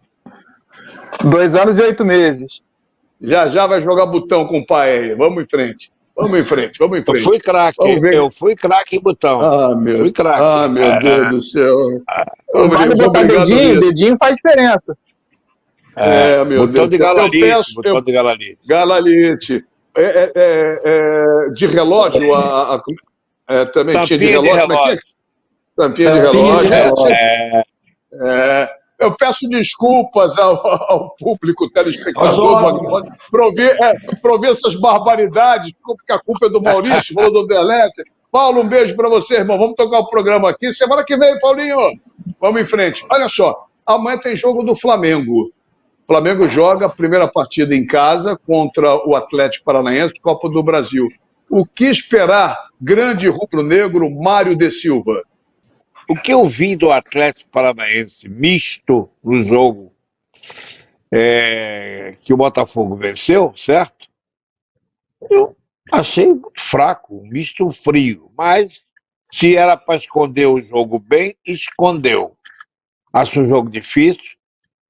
2 anos e 8 meses. Já vai jogar botão com o pai aí. Vamos em frente. Eu fui craque em botão. Fui craque. Meu Deus do céu. Vale botar dedinho faz diferença. Meu Deus do céu. Botão de galalite. Galalite. De relógio, também tinha de relógio. Tampinha de relógio. Eu peço desculpas ao público telespectador por ouvir essas barbaridades, porque a culpa é do Maurício, falou do Anderlecht. Paulo, um beijo para você, irmão. Vamos tocar o programa aqui. Semana que vem, Paulinho. Vamos em frente. Olha só, amanhã tem jogo do Flamengo. O Flamengo joga a primeira partida em casa contra o Atlético Paranaense, Copa do Brasil. O que esperar, grande rubro-negro Mário de Silva? o que eu vi do Atlético Paranaense misto no jogo que o Botafogo venceu, certo? Eu achei muito fraco, um misto frio. Mas se era para esconder o jogo bem, escondeu. Acho um jogo difícil,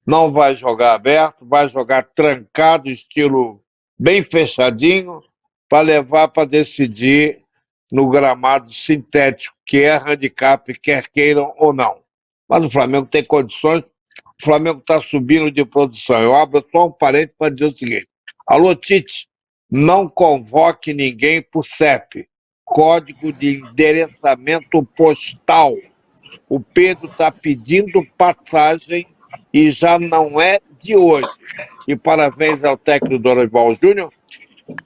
não vai jogar aberto, vai jogar trancado, estilo bem fechadinho, para levar para decidir no gramado sintético, que é handicap, quer queiram ou não. Mas o Flamengo tem condições, o Flamengo está subindo de produção. Eu abro só um parênteses para dizer o seguinte: alô, Tite, não convoque ninguém por CEP, Código de Endereçamento Postal. O Pedro está pedindo passagem e já não é de hoje. E parabéns ao técnico Dorival Júnior,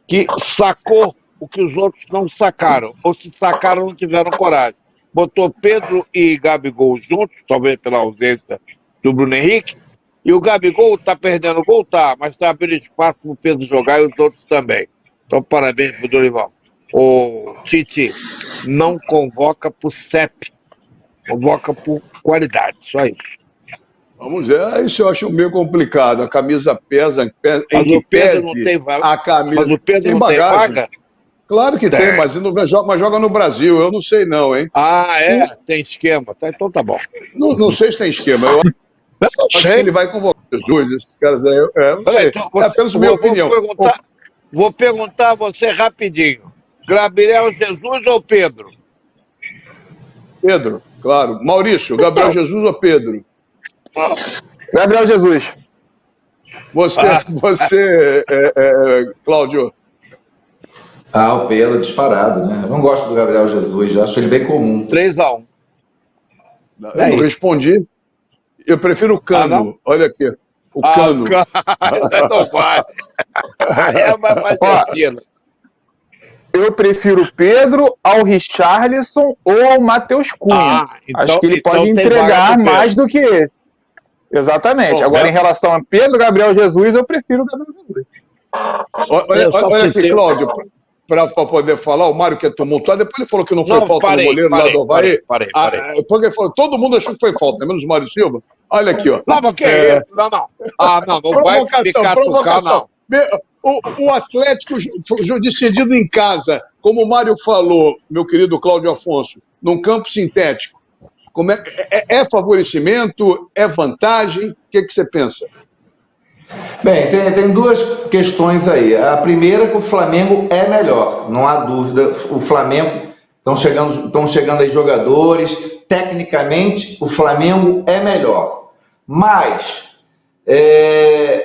que sacou o que os outros não sacaram. Ou se sacaram, não tiveram coragem. Botou Pedro e Gabigol juntos, talvez pela ausência do Bruno Henrique, e o Gabigol está perdendo gol, tá, mas está abrindo espaço para o Pedro jogar e os outros também. Então, parabéns para o Dorival. O Tite não convoca por CEP, convoca por qualidade, só isso. Vamos ver, isso eu acho meio complicado. A camisa pesa, mas o Pedro não tem vaga. A camisa... Mas o Pedro tem não bagagem. tem vaga? Claro que tem, mas joga no Brasil, eu não sei não, hein? Ah, é? Tem esquema, tá? Então tá bom. Não sei se tem esquema, eu acho que ele vai convocar Jesus, esses caras aí, não sei. Então, É apenas minha opinião. Vou perguntar a você rapidinho. Gabriel Jesus ou Pedro? Pedro, claro. Maurício, Gabriel Jesus ou Pedro? Gabriel Jesus. Você Cláudio? O Pedro, disparado, né? Eu não gosto do Gabriel Jesus, eu acho ele bem comum. 3-1. Eu não respondi. Eu prefiro o Cano. Olha aqui. O Cano. Não vai. É mais sentido. Eu prefiro o Pedro ao Richarlison ou ao Matheus Cunha. Então, acho que ele pode entregar mais do que ele. Exatamente. Agora, em relação a Pedro, Gabriel Jesus, eu prefiro o Gabriel Jesus. Olha aqui, Cláudio, para poder falar, o Mário que é tumultuado, depois ele falou que não foi falta no goleiro lá do Havaí. Porque ele falou, todo mundo achou que foi falta, menos o Mário Silva. Olha aqui, ó. Não, porque não vai ficar provocação. O Atlético decidido em casa, como o Mário falou, meu querido Cláudio Afonso, num campo sintético. Como é favorecimento? É vantagem? O que você pensa? Bem, tem duas questões aí. A primeira é que o Flamengo é melhor, não há dúvida. O Flamengo, estão chegando aí jogadores, tecnicamente o Flamengo é melhor. Mas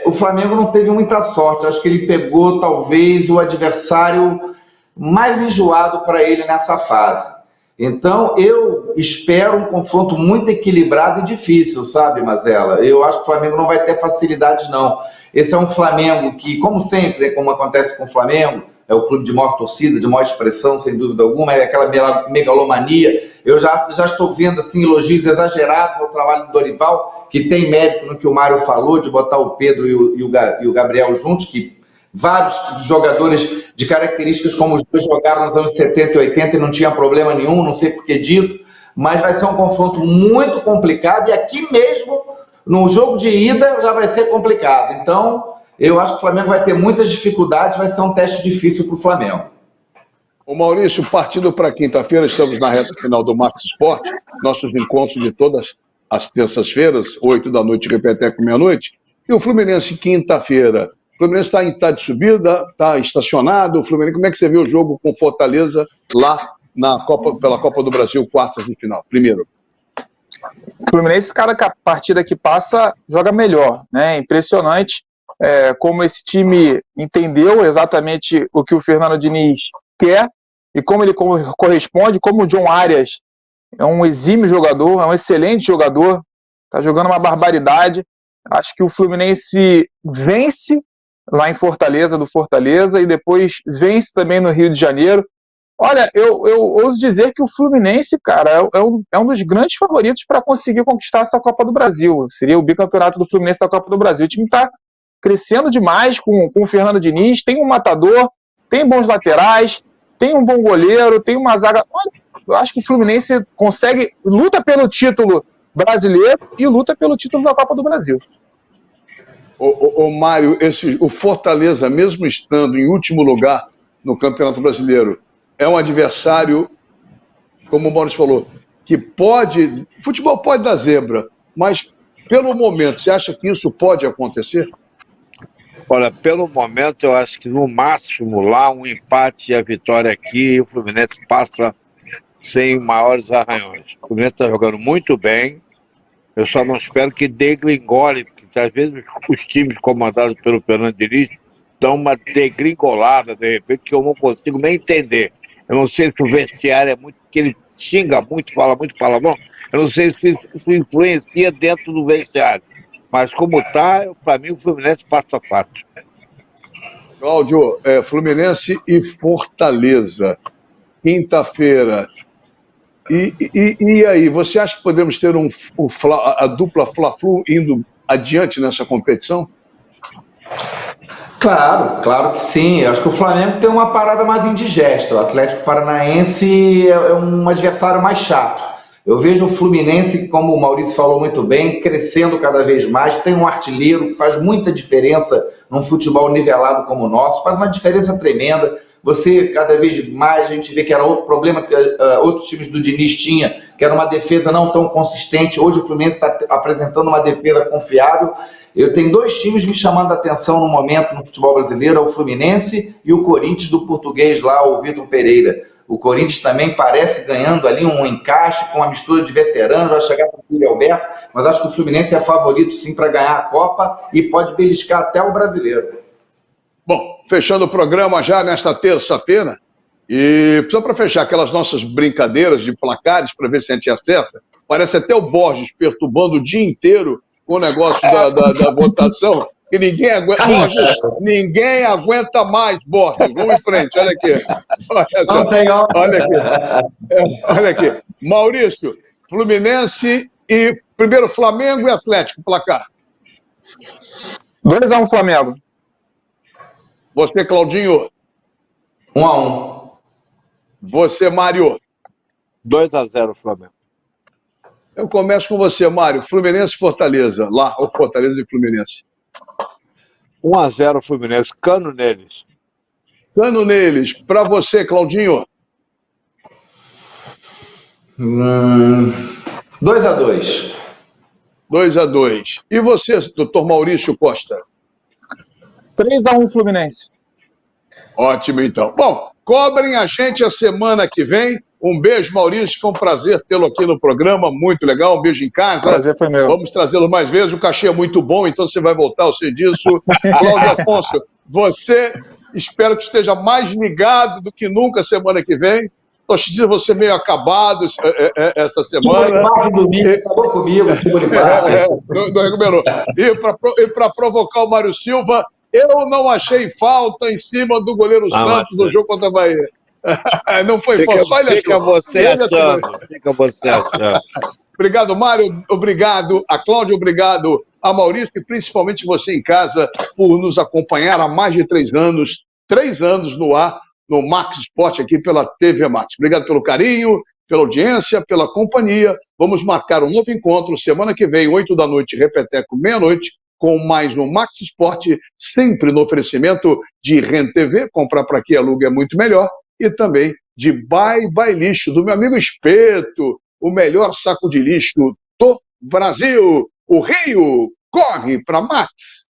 o Flamengo não teve muita sorte. Acho que ele pegou talvez o adversário mais enjoado para ele nessa fase. Então, eu espero um confronto muito equilibrado e difícil, sabe, Mazella? Eu acho que o Flamengo não vai ter facilidade, não. Esse é um Flamengo que, como sempre, como acontece com o Flamengo, é o clube de maior torcida, de maior expressão, sem dúvida alguma, é aquela megalomania. Eu já estou vendo assim, elogios exagerados ao trabalho do Dorival, que tem mérito no que o Mário falou, de botar o Pedro e o Gabriel juntos, que vários jogadores de características como os dois jogaram nos anos 70 e 80 e não tinha problema nenhum, não sei por que disso, mas vai ser um confronto muito complicado e aqui mesmo, no jogo de ida, já vai ser complicado. Então, eu acho que o Flamengo vai ter muitas dificuldades, vai ser um teste difícil para o Flamengo. Ô Maurício, partindo para quinta-feira, estamos na reta final do Max Sport, nossos encontros de todas as terças-feiras, 8 da noite, repeteco meia-noite, e o Fluminense quinta-feira. O Fluminense está de subida, está estacionado. O Fluminense, como é que você viu o jogo com Fortaleza lá pela Copa do Brasil, quartas de final? Primeiro. O Fluminense, cada partida que passa, joga melhor, né? Impressionante como esse time entendeu exatamente o que o Fernando Diniz quer e como ele corresponde, como o John Arias é um exímio jogador, é um excelente jogador, está jogando uma barbaridade. Acho que o Fluminense vence lá em Fortaleza, do Fortaleza, e depois vence também no Rio de Janeiro. Olha, eu ouso dizer que o Fluminense, cara, é um dos grandes favoritos para conseguir conquistar essa Copa do Brasil. Seria o bicampeonato do Fluminense da Copa do Brasil. O time está crescendo demais com o Fernando Diniz, tem um matador, tem bons laterais, tem um bom goleiro, tem uma zaga... Olha, Eu acho que o Fluminense luta pelo título brasileiro e luta pelo título da Copa do Brasil. Ô Mário, o Fortaleza, mesmo estando em último lugar no Campeonato Brasileiro, é um adversário, como o Maurício falou, que pode... Futebol pode dar zebra, mas pelo momento, você acha que isso pode acontecer? Olha, pelo momento eu acho que no máximo lá um empate e a vitória aqui, o Fluminense passa sem maiores arranhões. O Fluminense está jogando muito bem, eu só não espero que degringole, porque às vezes os times comandados pelo Fernando Diniz dão uma degringolada, de repente, que eu não consigo nem entender. Eu não sei se o vestiário é muito, que ele xinga muito, fala muito palavrão, eu não sei se isso influencia dentro do vestiário. Mas como está, para mim o Fluminense passa fácil. Cláudio, Fluminense e Fortaleza, quinta-feira. E aí, você acha que podemos ter a dupla Fla-Flu indo adiante nessa competição? Claro que sim. Eu acho que o Flamengo tem uma parada mais indigesta. O Atlético Paranaense é um adversário mais chato. Eu vejo o Fluminense, como o Maurício falou muito bem, crescendo cada vez mais. Tem um artilheiro que faz muita diferença num futebol nivelado como o nosso, faz uma diferença tremenda. Você, cada vez mais, a gente vê que era outro problema que outros times do Diniz tinham, que era uma defesa não tão consistente. Hoje o Fluminense está apresentando uma defesa confiável. Eu tenho dois times me chamando a atenção no momento no futebol brasileiro, é o Fluminense e o Corinthians do português lá, o Vitor Pereira. O Corinthians também parece ganhando ali um encaixe com uma mistura de veteranos, vai chegar com o Felipe Alberto, mas acho que o Fluminense é favorito sim para ganhar a Copa e pode beliscar até o brasileiro. Bom, fechando o programa já nesta terça-feira, e só para fechar aquelas nossas brincadeiras de placares para ver se a gente acerta, parece até o Borges perturbando o dia inteiro com o negócio da votação, que ninguém aguenta. Borges, ninguém aguenta mais, Borges. Vamos em frente, olha aqui. Olha aqui. Maurício, Fluminense e primeiro Flamengo e Atlético, placar. 2-1 Flamengo. Você, Claudinho? 1-1. Você, Mário? 2-0 Flamengo. Eu começo com você, Mário. Fluminense e Fortaleza. Lá, o Fortaleza e Fluminense. 1-0 Fluminense. Cano neles. Cano neles. Para você, Claudinho? 2-2. 2-2. E você, doutor Maurício Costa? 3-1 Fluminense. Ótimo, então. Bom, cobrem a gente a semana que vem. Um beijo, Maurício. Foi um prazer tê-lo aqui no programa. Muito legal. Um beijo em casa. Prazer foi meu. Vamos trazê-lo mais vezes. O cachê é muito bom, então você vai voltar, eu sei disso. Cláudio Afonso, você, espero que esteja mais ligado do que nunca semana que vem. Estou sentindo você meio acabado essa semana. Acabou comigo. Não recuperou. E para provocar o Mário Silva, eu não achei falta em cima do goleiro Santos no jogo contra a Bahia. Não foi falta, só ele Fica você achando. Obrigado, Mário. Obrigado a Cláudio. Obrigado a Maurício e principalmente você em casa por nos acompanhar há mais de 3 anos. 3 anos no ar, no Max Sport aqui pela TV Max. Obrigado pelo carinho, pela audiência, pela companhia. Vamos marcar um novo encontro semana que vem, 8 da noite, repeteco, meia-noite, com mais um Max Sport, sempre no oferecimento de Rent TV, comprar para aqui aluga é muito melhor, e também de Bye Bye Lixo, do meu amigo Espeto, o melhor saco de lixo do Brasil. O Rio corre para Max.